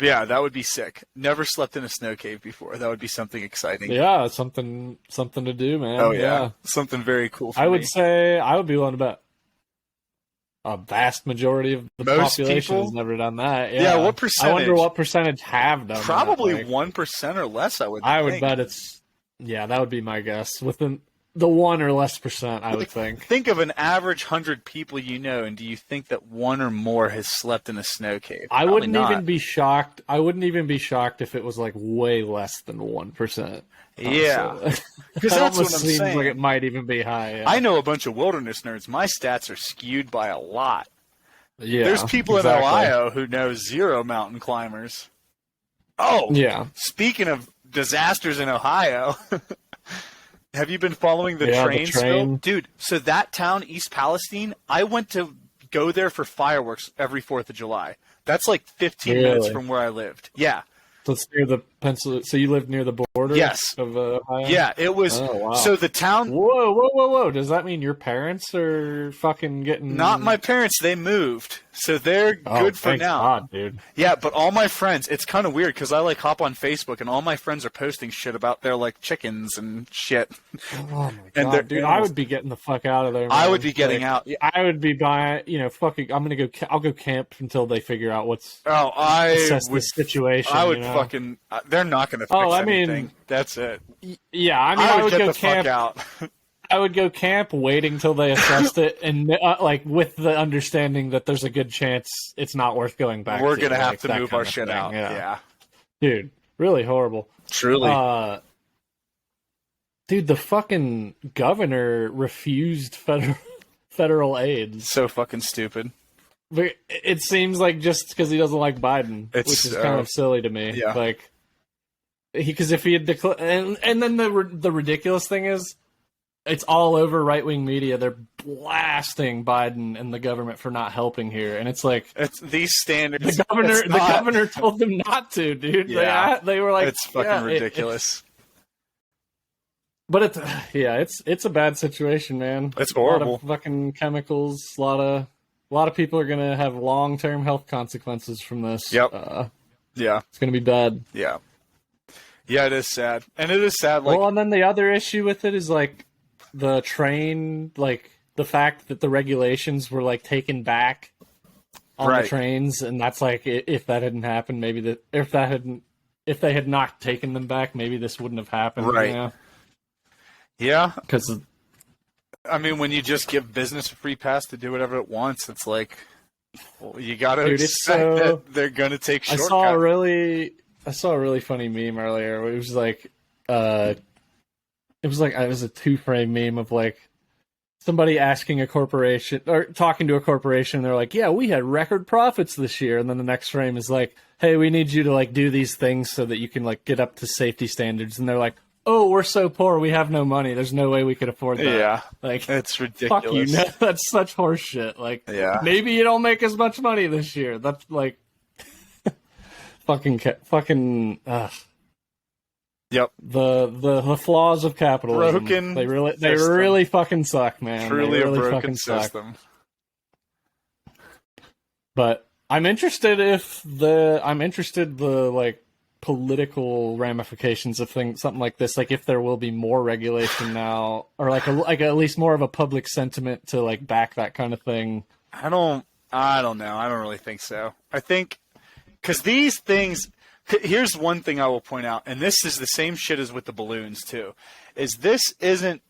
Yeah, that would be sick. Never slept in a snow cave before. That would be something exciting. Yeah, something to do, man. Oh, yeah. Something very cool for me. I would say I would be willing to bet a vast majority of the Most population people? has never done that. Yeah, what percentage? I wonder what percentage have done Probably that. 1% or less, I would think. I would bet it's... Yeah, that would be my guess. Within the 1 or less percent, I would think. Think of an average 100 people you know, and do you think that one or more has slept in a snow cave? I Probably wouldn't not. even be shocked. I wouldn't even be shocked if it was like way less than 1%. Yeah. Because That that's what almost I'm seems saying. like it might even be high. Yeah. I know a bunch of wilderness nerds. My stats are skewed by a lot. Yeah, There's people exactly. in Ohio who know 0 mountain climbers. Oh, Yeah. Speaking of disasters in Ohio, have you been following the Yeah, the train spill? train. Dude, so that town, East Palestine, I went to go there for fireworks every 4th of July. That's like 15 minutes Really? from where I lived. Yeah. So it's near the So you live near the border? Yes. Of Ohio? Yeah, it was. Oh, wow. So the town. Whoa! Does that mean your parents are fucking getting? Not my parents. They moved, so they're good for thank now. God, dude. Yeah, but all my friends, it's kind of weird because I like hop on Facebook and all my friends are posting shit about their like chickens and shit. Oh my And God, they're dude! I animals. would be getting the fuck out of there. I man. would be getting Like, out. I would be buying. Fucking. I'm gonna go. I'll go camp until they figure out what's Oh, I assess would. the situation. I would you know? fucking. They're not going to fix Oh, I mean- anything. That's it. Yeah, I mean, I would get go the camp. fuck out. I would go camp, waiting till they assessed it, and like with the understanding that there's a good chance it's not worth going back. We're to, gonna have like, to that move kind our of shit thing. out. Yeah. Dude, really horrible. Truly. Dude, the fucking governor refused federal aid. So fucking stupid. But it seems like just because he doesn't like Biden, which is kind of silly to me. yeah. Like, because if he had declared, and then the ridiculous thing is, it's all over right wing media. They're blasting Biden and the government for not helping here, and it's like It's these standards. the governor told them not to, dude. Yeah. They were like, It's fucking ridiculous. But it's a bad situation, man. It's A lot horrible. of fucking chemicals. A lot of people are gonna have long-term health consequences from this. Yep. Yeah. It's gonna be bad. Yeah. Yeah, it is sad. And it is sad, like, Well, and then the other issue with it is like the train, like the fact that the regulations were like taken back on Right. the trains, and that's like if that hadn't happened, maybe if they had not taken them back, maybe this wouldn't have happened. Right. You know? yeah. Because I mean, when you just give business a free pass to do whatever it wants, it's like, well, you got to Dude, expect it's so- that they're going to take I shortcuts. saw a really funny meme earlier. It was like, it was a 2-frame meme of like somebody asking a corporation or talking to a corporation. And they're like, "Yeah, we had record profits this year." And then the next frame is like, "Hey, we need you to like do these things so that you can like get up to safety standards." And they're like, "Oh, we're so poor, we have no money. There's no way we could afford that." Yeah. Like, It's ridiculous. fuck you. No, that's such horse shit. Like, Yeah. maybe you don't make as much money this year. That's like, fucking. Yep. The flaws of capitalism. Broken They system. really fucking suck, man. Truly They really a broken fucking suck. system. But I'm interested the like political ramifications of something like this. Like if there will be more regulation now, or like at least more of a public sentiment to like back that kind of thing. I don't know. I don't really think so. I think because these things. Here's one thing I will point out, and this is the same shit as with the balloons too, is this isn't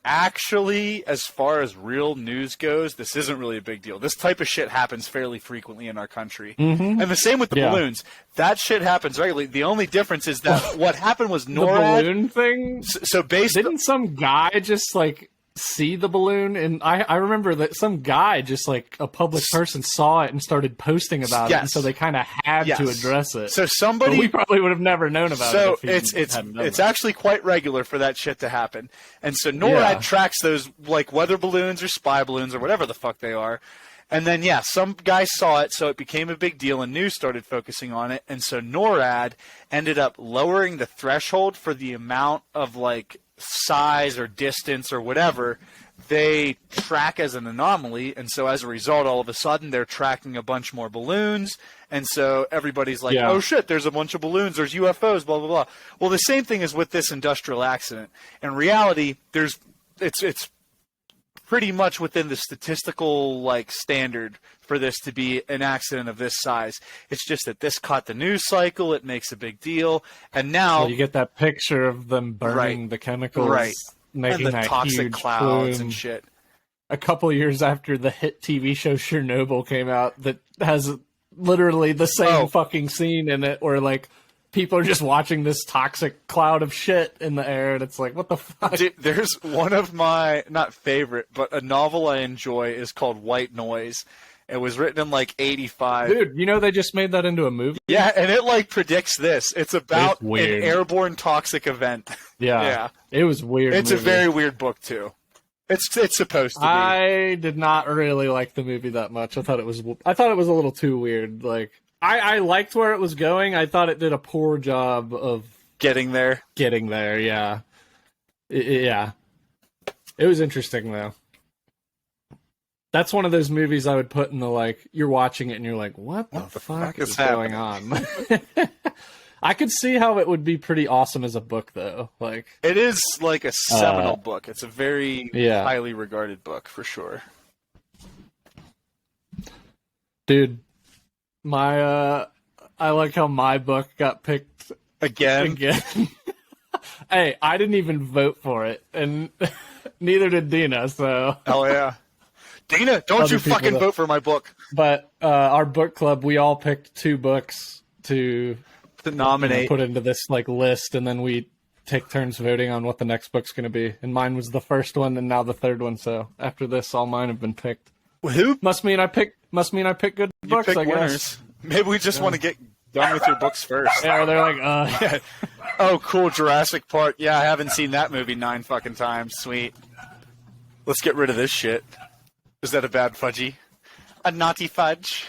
actually, as far as real news goes, this isn't really a big deal. This type of shit happens fairly frequently in our country. Mm-hmm. And the same with the balloons. That shit happens regularly. The only difference is that what happened was NORAD. The balloon thing? So Didn't some guy just like see the balloon? And I remember that some guy, just like a public person, saw it and started posting about it, and so they kind of had to address it. So somebody, but we probably would have never known about so it. It's actually quite regular for that shit to happen. And so NORAD tracks those like weather balloons or spy balloons or whatever the fuck they are. And then, some guy saw it, so it became a big deal, and news started focusing on it. And so NORAD ended up lowering the threshold for the amount of, like, size or distance or whatever they track as an anomaly, and so as a result, all of a sudden, they're tracking a bunch more balloons, and so everybody's like, oh shit, there's a bunch of balloons, there's UFOs, blah, blah, blah. Well, the same thing is with this industrial accident. In reality, it's pretty much within the statistical standard for this to be an accident of this size. It's just that this caught the news cycle, it makes a big deal, and now... you get that picture of them burning the chemicals, making and the that toxic huge clouds plume. and shit. A couple years after the hit TV show Chernobyl came out, that has literally the same fucking scene in it, where people are just watching this toxic cloud of shit in the air, and it's like, what the fuck? Dude, there's one of my, not favorite, but a novel I enjoy is called White Noise. It was written in 85. Dude, they just made that into a movie? Yeah, and it predicts this. It's about an airborne toxic event. Yeah. It was weird. It's a very weird book too. It's supposed to be. I did not really like the movie that much. I thought it was a little too weird. I liked where it was going. I thought it did a poor job of getting there. Yeah. Yeah. It was interesting though. That's one of those movies I would put in the you're watching it and you're like, what the fuck is going on? I could see how it would be pretty awesome as a book though. It is a seminal book. It's a very highly regarded book for sure. Dude, I like how my book got picked again. Hey, I didn't even vote for it, and neither did Dina, so... Hell yeah. Dina, don't you fucking vote for my book. But our book club, we all picked 2 books to nominate. Put into this list, and then we take turns voting on what the next book's going to be. And mine was the first one, and now the third one, so after this, all mine have been picked. Who? Must mean I pick good books, I guess. Winners. Maybe we just want to get done with your books first. Yeah, they're oh, cool, Jurassic Park. Yeah, I haven't seen that movie 9 fucking times. Sweet. Let's get rid of this shit. Is that a bad fudgy? A naughty fudge?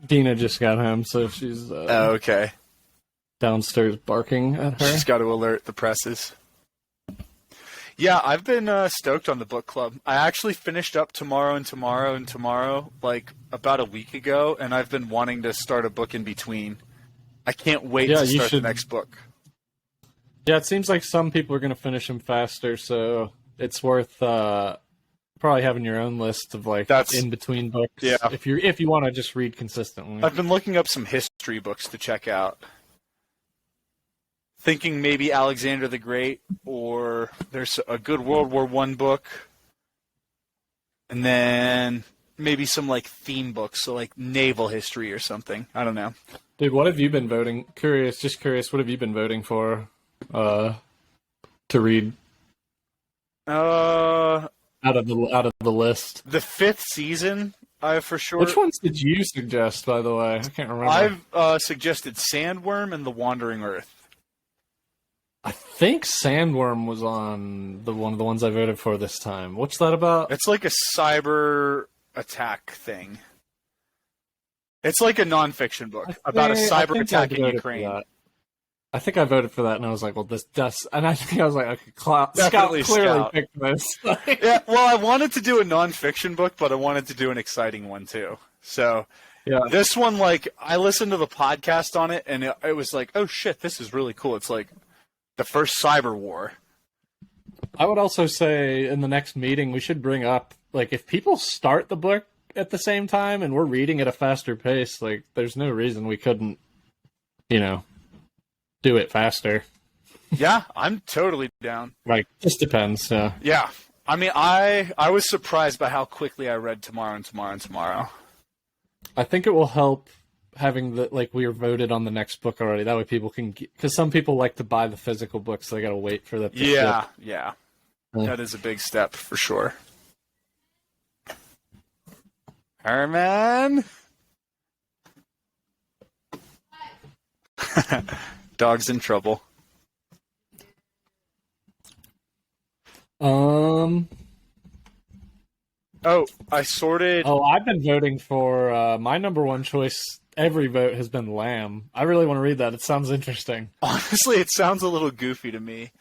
Dina just got home, so she's okay. Downstairs barking at her. She's got to alert the presses. Yeah, I've been stoked on the book club. I actually finished up Tomorrow and Tomorrow and Tomorrow about a week ago, and I've been wanting to start a book in between. I can't wait to start the next book. Yeah, it seems like some people are going to finish them faster, so it's worth probably having your own list of in between books. Yeah. If you want to just read consistently. I've been looking up some history books to check out. Thinking maybe Alexander the Great, or there's a good World War I book, and then maybe some theme books, so naval history or something. I don't know. Dude, what have you been voting? Just curious, what have you been voting for to read? Out of the list. The 5th season, for sure. Which ones did you suggest, by the way? I can't remember. I've suggested Sandworm and The Wandering Earth. I think Sandworm was on one of the ones I voted for this time. What's that about? It's a cyber attack thing. It's a nonfiction book about a cyber attack in Ukraine. I think I voted for that, and I was like, well, this does... And I think I was like, okay, Scout clearly picked this. Yeah, well, I wanted to do a nonfiction book, but I wanted to do an exciting one, too. So, this one, I listened to the podcast on it, and it was like, oh, shit, this is really cool. It's the first cyber war. I would also say in the next meeting we should bring up if people start the book at the same time and we're reading at a faster pace, there's no reason we couldn't do it faster. Yeah, I'm totally down. Just depends. Yeah. I mean, I was surprised by how quickly I read Tomorrow and Tomorrow and Tomorrow. I think it will help having we were voted on the next book already. That way people can... Because some people like to buy the physical books, so they got to wait for that. Yeah. That is a big step, for sure. Herman? Dog's in trouble. Oh, I sorted... Oh, I've been voting for... my number one choice... Every vote has been Lamb. I really want to read that. It sounds interesting. Honestly, it sounds a little goofy to me.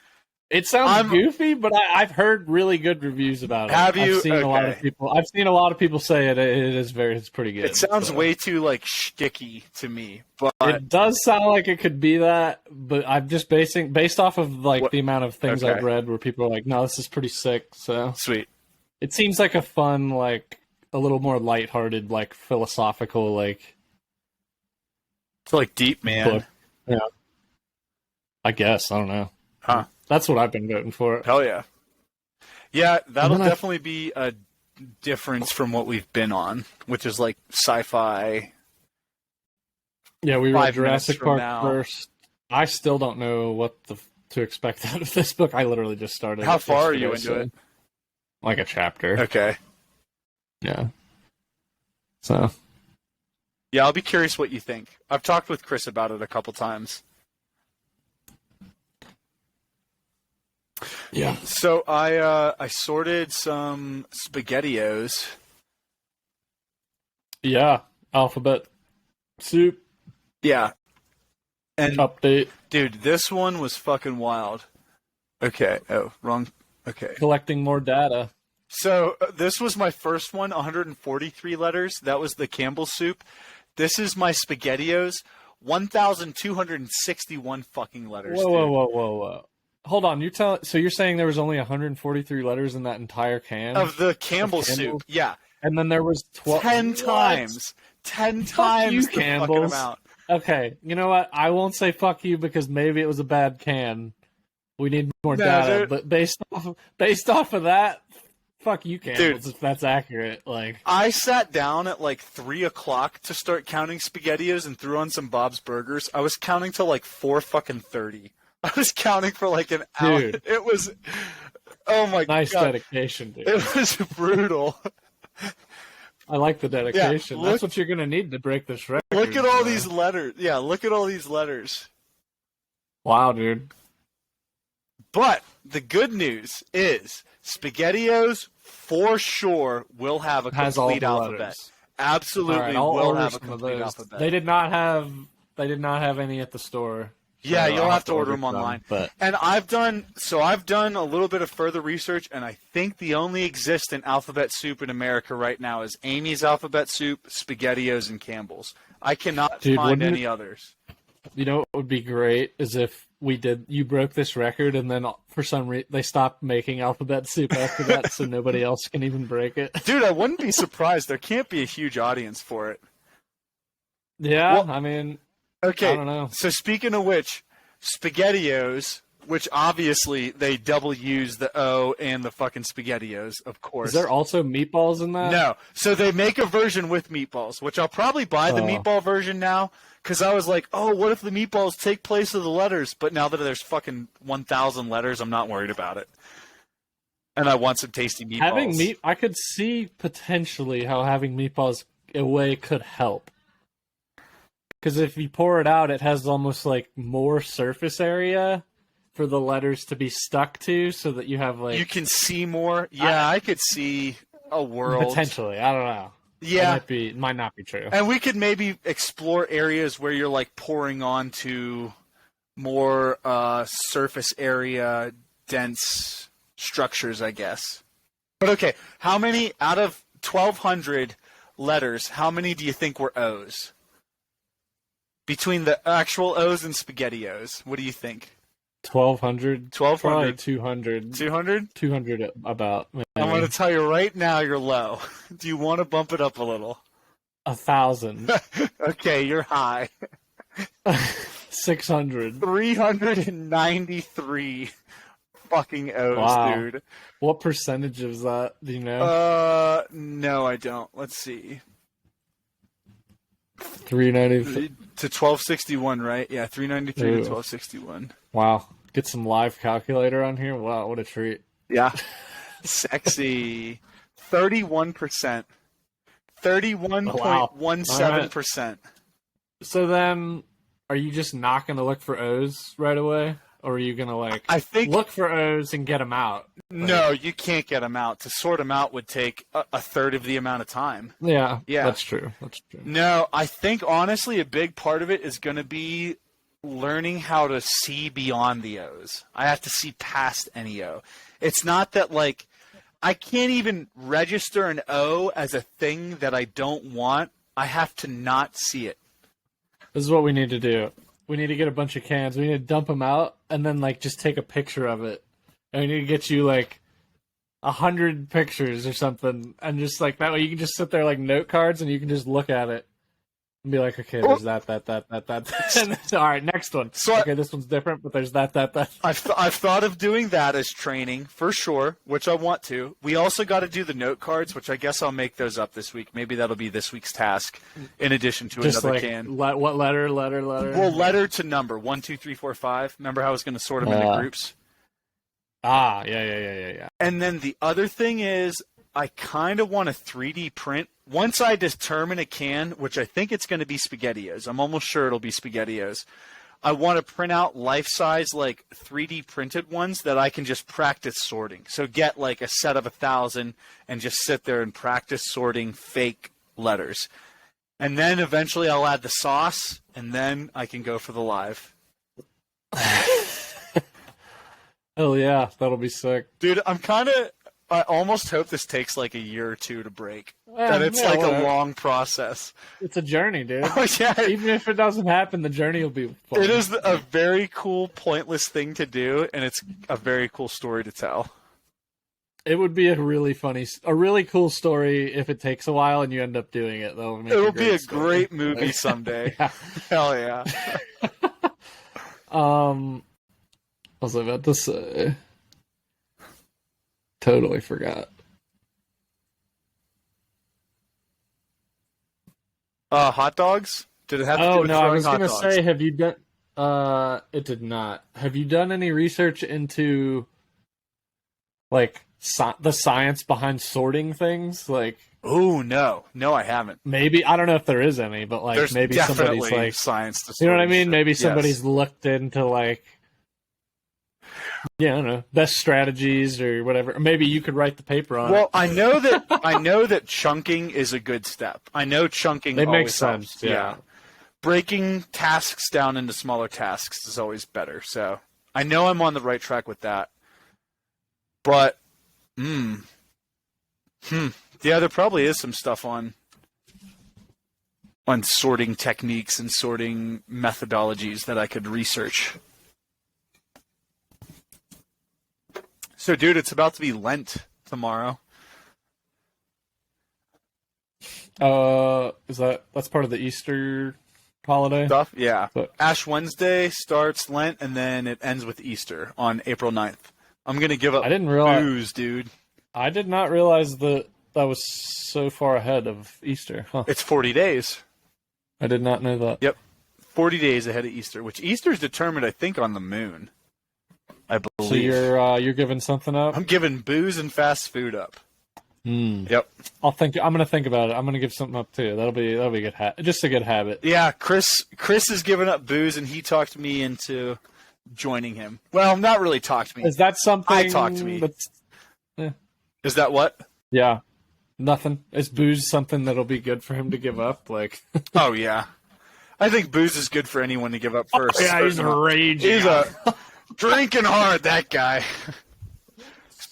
It sounds goofy, but I've heard really good reviews about it. Have you? I've seen a lot of people. I've seen a lot of people say it's pretty good. It sounds way too like shticky to me, but it does sound like it could be that. But I'm just based off of like the amount of things I've read where people are like, "No, this is pretty sick." So sweet. It seems like a fun, like a little more lighthearted, like philosophical, like it's like deep, man. Book. Yeah, I guess I don't know. Huh. That's what I've been voting for. Hell yeah. Yeah, that'll definitely be a difference from what we've been on, which is like sci-fi. Yeah, we read Jurassic Park first. I still don't know what to expect out of this book. I literally just started. How far are you into it? Like a chapter. Okay. Yeah. So. Yeah, I'll be curious what you think. I've talked with Chris about it a couple times. Yeah. So I sorted some SpaghettiOs. Yeah. Alphabet soup. Yeah. And update. Dude, this one was fucking wild. Okay. Oh, wrong. Okay. Collecting more data. So this was my first one, 143 letters. That was the Campbell soup. This is my SpaghettiOs, 1,261 fucking letters. Whoa. Hold on, so you're saying there was only 143 letters in that entire can? Of the Campbell soup, yeah. And then there was 10 times. 10 times you, the fucking amount. Okay, you know what? I won't say fuck you because maybe it was a bad can. We need more data. Dude. But based off of that, fuck you, Campbell's, if that's accurate. Like, I sat down at like 3 o'clock to start counting SpaghettiOs and threw on some Bob's Burgers. I was counting till like 4:30. I was counting for like an hour. Dude. It was, oh my god. Nice dedication, dude. It was brutal. I like the dedication. That's what you're going to need to break this record. Look at all these letters. Yeah, look at all these letters. Wow, dude. But the good news is SpaghettiOs for sure will have a complete alphabet. Letters. Absolutely will have a complete alphabet. They did not have any at the store. Yeah, you'll have to order them online. And I've done a little bit of further research, and I think the only existent alphabet soup in America right now is Amy's alphabet soup, SpaghettiOs, and Campbell's. I cannot find any others. You know what would be great is if you broke this record, and then for some reason they stopped making alphabet soup after that, so nobody else can even break it. Dude, I wouldn't be surprised. There can't be a huge audience for it. Yeah, well, I mean... Okay, I don't know. So speaking of which, SpaghettiOs, which obviously they double use the O and the fucking SpaghettiOs, of course. Is there also meatballs in that? No. So they make a version with meatballs, which I'll probably buy the meatball version now, because I was like, oh, what if the meatballs take place of the letters? But now that there's fucking 1,000 letters, I'm not worried about it. And I want some tasty meatballs. I could see potentially how having meatballs away could help. Because if you pour it out, it has almost like more surface area for the letters to be stuck to, so that you have like... You can see more? Yeah, I could see a world. Potentially, I don't know. Yeah. It might not be true. And we could maybe explore areas where you're like pouring onto more surface area, dense structures, I guess. But okay, how many out of 1,200 letters, how many do you think were O's? Between the actual O's and SpaghettiOs, what do you think? 1,200? 1,200. Probably 200. 200? 200 about. Maybe. I'm going to tell you right now you're low. Do you want to bump it up a little? 1,000. Okay, you're high. 600. 393 fucking O's, dude. What percentage is that? Do you know? No, I don't. Let's see. 393 to 1261, right? Yeah, 393 to 1261. Wow. Get some live calculator on here. Wow, what a treat. Yeah. Sexy. 31%. 31.17%. Right. So then, are you just not going to look for O's right away? Or are you going to look for O's and get them out? No, you can't get them out. To sort them out would take a third of the amount of time. Yeah, that's true. No, I think honestly a big part of it is going to be learning how to see beyond the O's. I have to see past any O. It's not that, like, I can't even register an O as a thing that I don't want. I have to not see it. This is what we need to do. We need to get a bunch of cans. We need to dump them out and then, like, just take a picture of it. And we need to get you, like, 100 pictures or something. And just, like, that way you can just sit there like note cards and you can just look at it. And be like, okay, there's that. All right, next one. Okay, this one's different, but there's that. I've thought of doing that as training, for sure, which I want to. We also got to do the note cards, which I guess I'll make those up this week. Maybe that'll be this week's task, in addition to just another like, can. What letter? Well, letter to number, 1, 2, 3, 4, 5. Remember how I was going to sort them into groups? Yeah. And then the other thing is, I kind of want to 3D print. Once I determine a can, which I think it's going to be SpaghettiOs, I'm almost sure it'll be SpaghettiOs, I want to print out life-size, like, 3D printed ones that I can just practice sorting. So get, like, a set of 1,000 and just sit there and practice sorting fake letters. And then eventually I'll add the sauce, and then I can go for the live. Oh, yeah, that'll be sick. Dude, I almost hope this takes like a year or two to break. That it's a long process. It's a journey, dude. Oh, yeah. Even if it doesn't happen, the journey will be fun. It is a very cool, pointless thing to do, and it's a very cool story to tell. It would be a really cool story if it takes a while and you end up doing it, though. It'll be a great movie someday. Yeah. Hell yeah. What was I about to say? Totally forgot. Hot dogs? Did it have to do with no, I was going to say, have you done... it did not. Have you done any research into, like, the science behind sorting things? Like... Oh, no. No, I haven't. Maybe, I don't know if there is any, but, like, there's maybe somebody's, like... science to you know what I mean? shit. Maybe somebody's looked into, like... Yeah, I don't know, best strategies or whatever. Or maybe you could write the paper on it. Well, I know that chunking is a good step. I know chunking always makes sense. helps. Yeah. Breaking tasks down into smaller tasks is always better. So I know I'm on the right track with that. But, yeah, there probably is some stuff on sorting techniques and sorting methodologies that I could research. So, dude, it's about to be Lent tomorrow. That's part of the Easter holiday stuff? Yeah. But Ash Wednesday starts Lent, and then it ends with Easter on April 9th. I'm going to give up booze, dude. I did not realize that was so far ahead of Easter. Huh. It's 40 days. I did not know that. Yep. 40 days ahead of Easter, which Easter is determined, I think, on the moon. I believe. So you're giving something up? I'm giving booze and fast food up. Yep. I'm gonna think about it. I'm gonna give something up too. That'll be a good just a good habit. Yeah, Chris has given up booze, and he talked me into joining him. Well, not really talked me. Is that something? I talked to me. Is that what? Yeah. Nothing. Is booze something that'll be good for him to give up? Like. Oh yeah. I think booze is good for anyone to give up first. Oh, yeah, he's raging. He's drinking hard, that guy.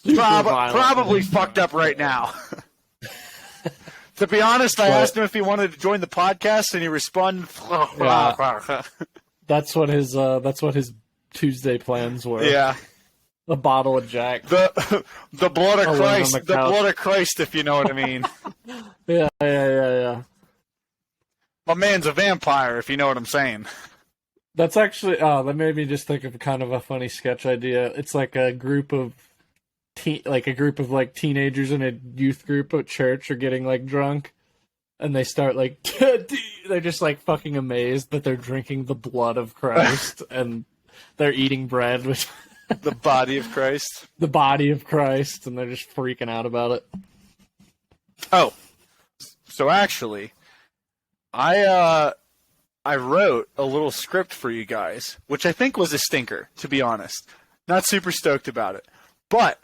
Probably fucked up right now. To be honest, I asked him if he wanted to join the podcast, and he responded. Yeah. That's what his Tuesday plans were. Yeah. A bottle of Jack. The blood of Christ. The blood of Christ, if you know what I mean. Yeah. My man's a vampire, if you know what I'm saying. That's actually that made me just think of kind of a funny sketch idea. It's like a group of teenagers in a youth group at church are getting like drunk, and they start like they're just like fucking amazed that they're drinking the blood of Christ and they're eating bread with the body of Christ. The body of Christ, and they're just freaking out about it. Oh, so actually, I wrote a little script for you guys, which I think was a stinker, to be honest. Not super stoked about it. But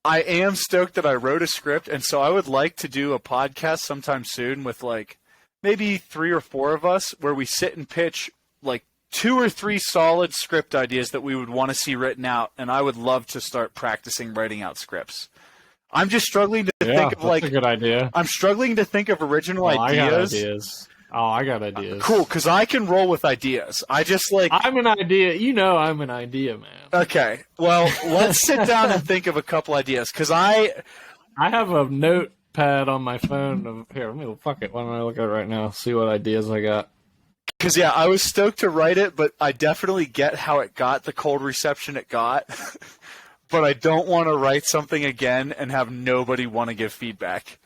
I am stoked that I wrote a script, and so I would like to do a podcast sometime soon with, like, maybe 3 or 4 of us where we sit and pitch, like, 2 or 3 solid script ideas that we would want to see written out, and I would love to start practicing writing out scripts. I'm just struggling to think of that's a good idea. I'm struggling to think of original ideas. I got ideas. Cool, because I can roll with ideas. I just I'm an idea. You know, I'm an idea man. Okay, well, let's sit down and think of a couple ideas, because I have a notepad on my phone. Here, fuck it. Why don't I look at it right now? See what ideas I got. Because, yeah, I was stoked to write it, but I definitely get how it got the cold reception it got. But I don't want to write something again and have nobody want to give feedback.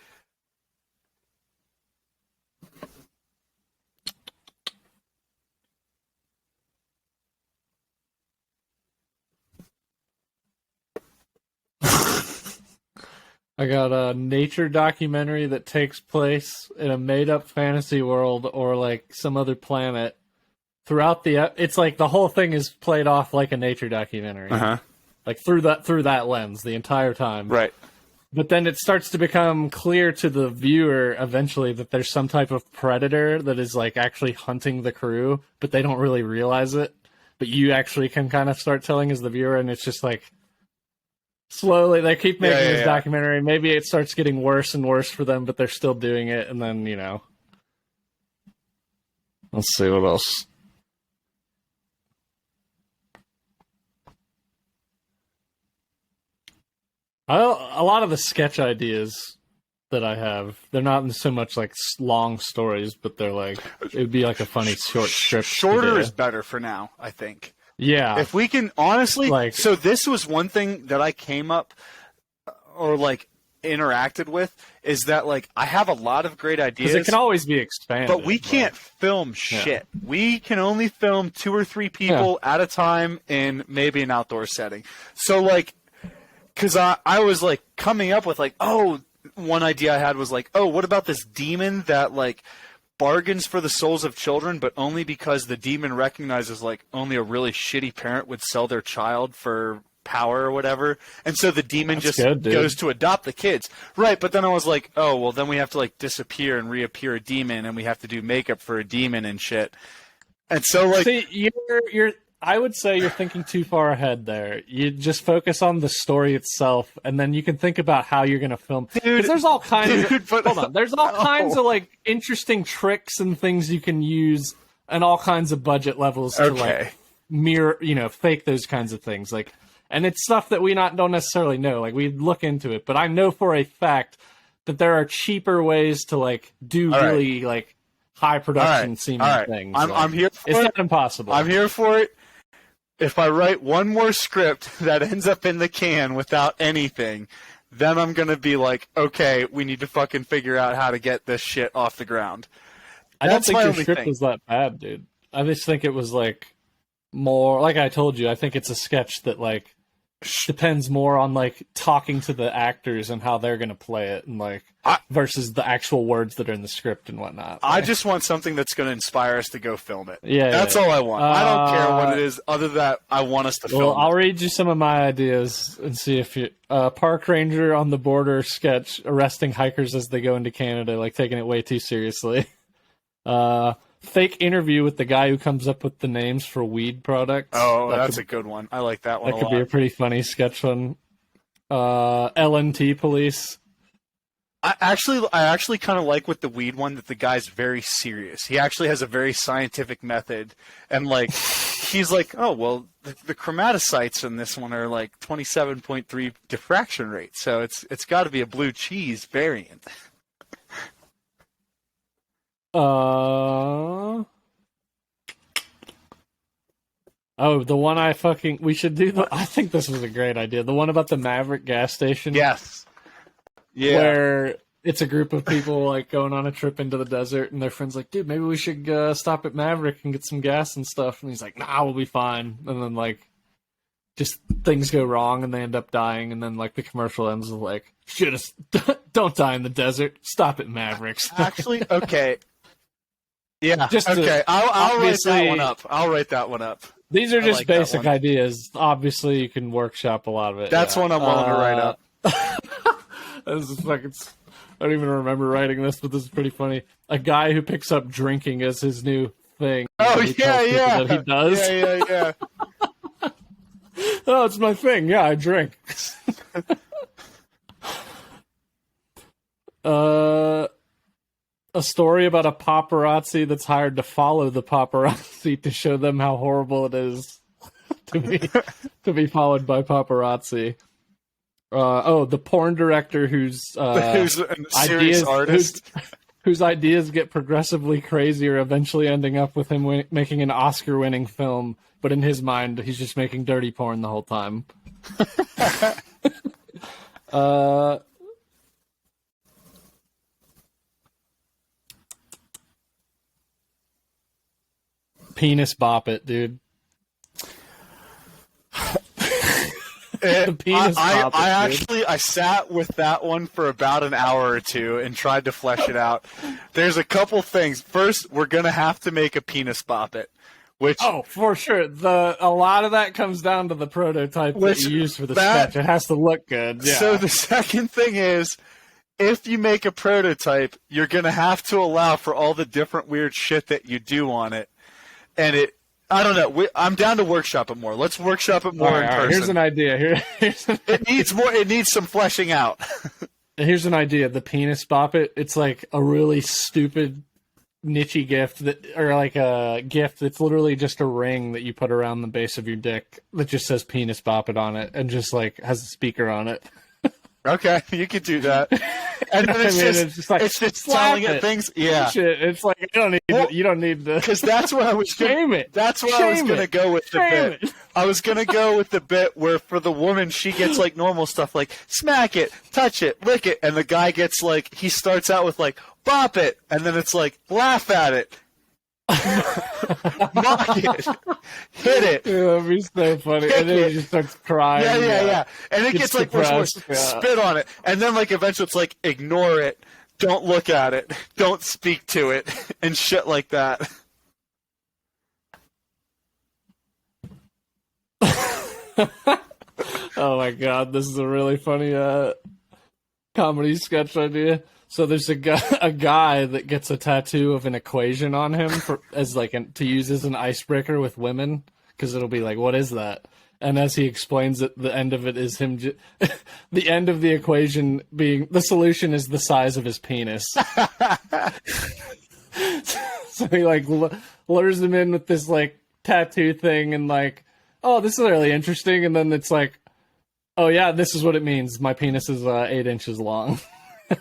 I got a nature documentary that takes place in a made-up fantasy world or like some other planet. Throughout it's like the whole thing is played off like a nature documentary. Uh-huh. Like through that lens the entire time. Right. But then it starts to become clear to the viewer eventually that there's some type of predator that is like actually hunting the crew, but they don't really realize it. But you actually can kind of start telling as the viewer, and it's just like slowly they keep making this documentary. Maybe it starts getting worse and worse for them, but they're still doing it, and then, you know. Let's see what else. A lot of the sketch ideas that I have, they're not so much like long stories, but they're like, it would be like a funny short strip. Shorter is better for now, I think. Yeah. If we can, honestly, so this was one thing that I came up or like interacted with, is that like I have a lot of great ideas. Because it can always be expanded. But we can't film shit. Yeah. We can only film 2 or 3 people at a time in maybe an outdoor setting. So like, because I was, like, coming up with, like, one idea I had was, like, what about this demon that, like, bargains for the souls of children, but only because the demon recognizes, like, only a really shitty parent would sell their child for power or whatever. And so the demon goes to adopt the kids. Right, but then I was like, well, then we have to, like, disappear and reappear a demon, and we have to do makeup for a demon and shit. And so, like... See, I would say you're thinking too far ahead there. You just focus on the story itself, and then you can think about how you're going to film. Because there's all kinds of... There's all kinds of, like, interesting tricks and things you can use, and all kinds of budget levels to, like, mirror, fake those kinds of things. Like, and it's stuff that we don't necessarily know. Like, we look into it, but I know for a fact that there are cheaper ways to, like, do really, like, high production seeming things. I'm here for it. It's not impossible. I'm here for it. If I write one more script that ends up in the can without anything, then I'm going to be like, okay, we need to fucking figure out how to get this shit off the ground. I don't think your script was that bad, dude. I just think it was, like, more... Like I told you, I think it's a sketch that, like, depends more on, like, talking to the actors and how they're going to play it, and, like, versus the actual words that are in the script and whatnot. I just want something that's going to inspire us to go film it. Yeah, that's all I want. I don't care what it is, other than that I want us to film it. I'll read you some of my ideas and see if you... park ranger on the border sketch, arresting hikers as they go into Canada, like, taking it way too seriously. Fake interview with the guy who comes up with the names for weed products. That's a good one. I like that one a lot. That could be a pretty funny sketch one. LNT police. I actually kind of like with the weed one that the guy's very serious. He actually has a very scientific method, and like he's like, the chromatocytes in this one are like 27.3 diffraction rate, so it's got to be a blue cheese variant. The one we should do I think this was a great idea. The one about the Maverick gas station. Yes. Yeah. Where it's a group of people like going on a trip into the desert, and their friend's like, dude, maybe we should stop at Maverick and get some gas and stuff. And he's like, nah, we'll be fine. And then like just things go wrong and they end up dying, and then like the commercial ends with like, don't die in the desert, stop at Mavericks. Actually, okay. Yeah. I'll write that one up. These are just basic ideas. Obviously, you can workshop a lot of it. That's one I'm willing to write up. This is fucking... I don't even remember writing this, but this is pretty funny. A guy who picks up drinking as his new thing. Oh, that he tells people yeah. that he does. Yeah. Oh, it's my thing. Yeah, I drink. A story about a paparazzi that's hired to follow the paparazzi to show them how horrible it is to be followed by paparazzi. The porn director who's a serious artist. Whose ideas get progressively crazier, eventually ending up with him making an Oscar-winning film, but in his mind, he's just making dirty porn the whole time. Penis bop it, dude. I sat with that one for about an hour or two and tried to flesh it out. There's a couple things. First, we're gonna have to make a penis bop it, which for sure. A lot of that comes down to the prototype that you use for the sketch. It has to look good. Yeah. So the second thing is, if you make a prototype, you're gonna have to allow for all the different weird shit that you do on it, and I don't know. I'm down to workshop it more. Let's workshop it more in person. Here's an idea. It needs more. It needs some fleshing out. Here's an idea. The penis bop it. It's like a really stupid, niche-y gift or like a gift that's literally just a ring that you put around the base of your dick that just says penis bop it on it and just like has a speaker on it. Okay, you could do that. And then it's just telling it things. Yeah, shit. It's like you don't need to. Because that's where I was shame it. That's where I was gonna go with the bit. I was gonna go with the bit where for the woman she gets like normal stuff like smack it, touch it, lick it, and the guy gets like he starts out with like bop it, and then it's like laugh at it. Mock it, hit it. That'd be so funny. And then he just starts crying. Yeah. And it gets like spit on it, and then like eventually it's like ignore it, don't look at it, don't speak to it, and shit like that. Oh my god, this is a really funny comedy sketch idea. So there's a guy that gets a tattoo of an equation on him to use as an icebreaker with women, because it'll be like, what is that? And as he explains it, the end of it is him. The end of the equation being the solution is the size of his penis. So he like lures him in with this like tattoo thing and like, oh, this is really interesting. And then it's like, oh yeah, this is what it means. My penis is 8 inches long.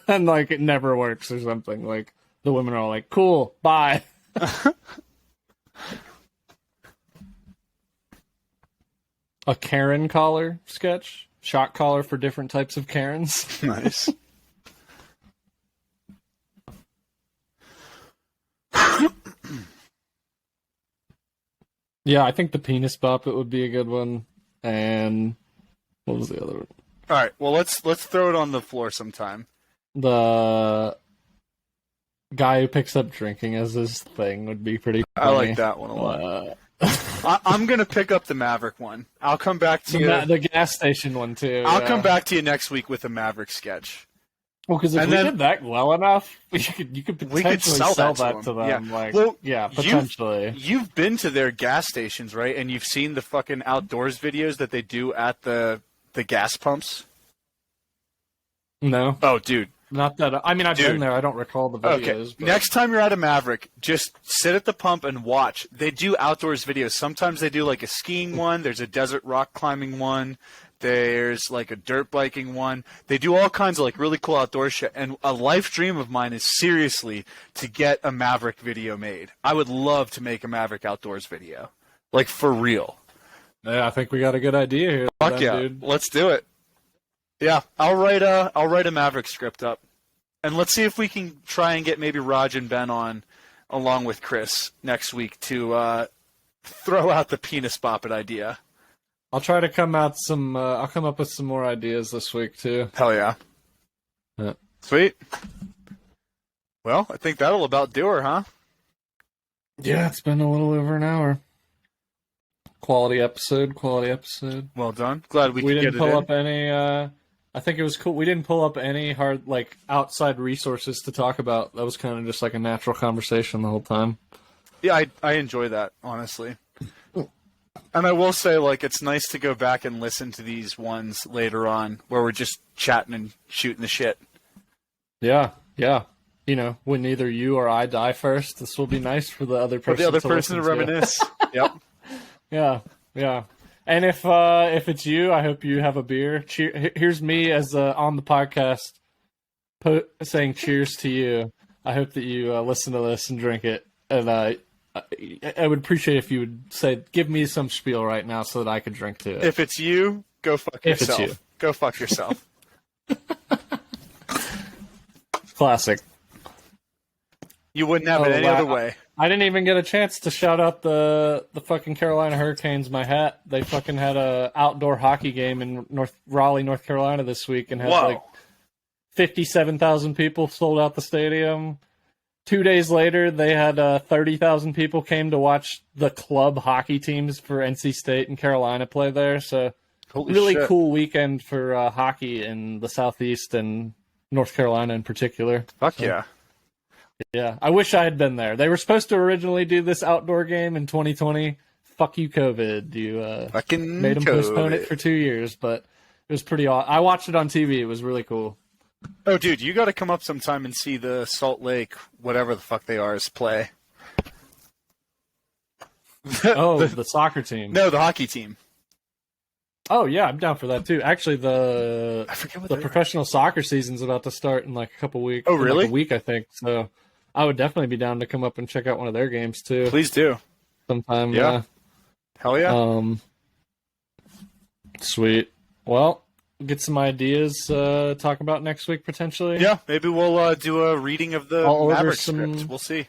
And like it never works or something. Like the women are all like, cool, bye. A Karen collar sketch. Shock collar for different types of Karens. Nice. Yeah, I think the penis bop it would be a good one. And what was the other one? All right, well let's throw it on the floor sometime. The guy who picks up drinking as his thing would be pretty funny. I like that one a lot. I'm going to pick up the Maverick one. I'll come back to you. The gas station one, too. I'll come back to you next week with a Maverick sketch. Well, because if we did that well enough, you could potentially sell that to them. Yeah. Potentially. You've been to their gas stations, right? And you've seen the fucking outdoors videos that they do at the gas pumps? No. Oh, dude. Not that. I mean, I've been there. I don't recall the videos. Okay. But... Next time you're at a Maverick, just sit at the pump and watch. They do outdoors videos. Sometimes they do like a skiing one. There's a desert rock climbing one. There's like a dirt biking one. They do all kinds of like really cool outdoor shit. And a life dream of mine is seriously to get a Maverick video made. I would love to make a Maverick outdoors video, like for real. Yeah, I think we got a good idea here. Fuck yeah, dude. Let's do it. Yeah, I'll write a Maverick script up, and let's see if we can try and get maybe Raj and Ben on, along with Chris next week to throw out the penis bop it idea. I'll try to come up with some more ideas this week too. Hell yeah. Sweet. Well, I think that'll about do her, huh? Yeah, it's been a little over an hour. Quality episode. Well done. Glad we could didn't get it pull up any. I think it was cool. We didn't pull up any hard, like, outside resources to talk about. That was kind of just like a natural conversation the whole time. Yeah, I enjoy that, honestly. And I will say, like, it's nice to go back and listen to these ones later on where we're just chatting and shooting the shit. Yeah, yeah. You know, when either you or I die first, this will be nice for the other person. For the other person to reminisce. Yep. Yeah, yeah. And if it's you, I hope you have a beer. Here's me as on the podcast saying cheers to you. I hope that you listen to this and drink it. And I would appreciate if you would say, give me some spiel right now so that I could drink to it. If it's you, go fuck yourself. It's you. Go fuck yourself. Classic. You wouldn't have it any other way. I didn't even get a chance to shout out the fucking Carolina Hurricanes, my hat. They fucking had a outdoor hockey game in Raleigh, North Carolina this week and had like 57,000 people sold out the stadium. 2 days later, they had 30,000 people came to watch the club hockey teams for NC State and Carolina play there. So really cool weekend for hockey in the Southeast and North Carolina in particular. Fuck yeah. Yeah, I wish I had been there. They were supposed to originally do this outdoor game in 2020. Fuck you, COVID. You fucking made them COVID. Postpone it for 2 years, but it was pretty awesome. I watched it on TV. It was really cool. Oh, dude, you got to come up sometime and see the Salt Lake, whatever the fuck they are, play. The soccer team. No, the hockey team. Oh, yeah, I'm down for that, too. Actually, the professional soccer season's about to start in like a couple weeks. Oh, really? Like a week, I think. So I would definitely be down to come up and check out one of their games, too. Please do. Sometime. Yeah. Hell yeah. Sweet. Well, get some ideas to talk about next week, potentially. Yeah, maybe we'll do a reading of the Maverick script. We'll see.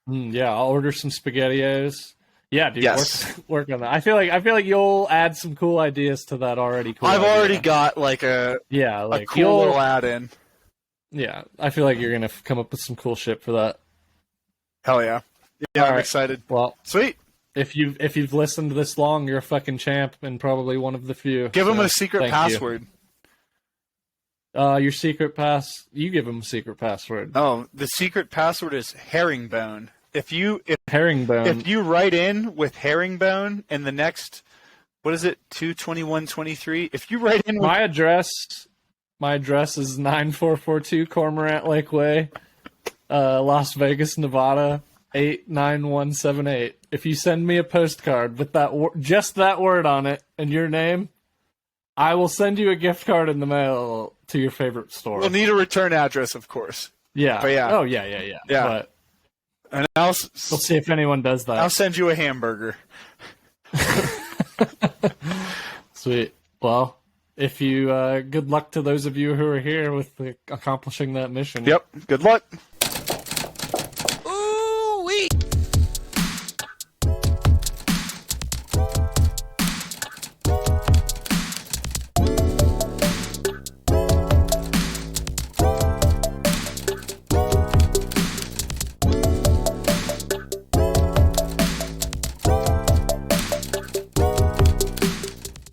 Yeah, I'll order some SpaghettiOs. Yeah, dude, yes. work on that. I feel like you'll add some cool ideas to that already. I've already got like a cool little add-in. Yeah, I feel like you're gonna come up with some cool shit for that. Hell yeah! Yeah, I'm excited. Well, sweet. If you've listened this long, you're a fucking champ and probably one of the few. Give him a secret password. Your secret pass. You give him a secret password. Oh, the secret password is herringbone. Herringbone. If you write in with herringbone in the next, what is it, 22123? If you write in with... My address is 9442 Cormorant Lake Way, Las Vegas, Nevada, 89178. If you send me a postcard with just that word on it and your name, I will send you a gift card in the mail to your favorite store. We'll need a return address, of course. Yeah. But yeah. Oh, yeah. But and we'll see if anyone does that. I'll send you a hamburger. Sweet. Well, if you good luck to those of you who are here with accomplishing that mission. Yep. Good luck.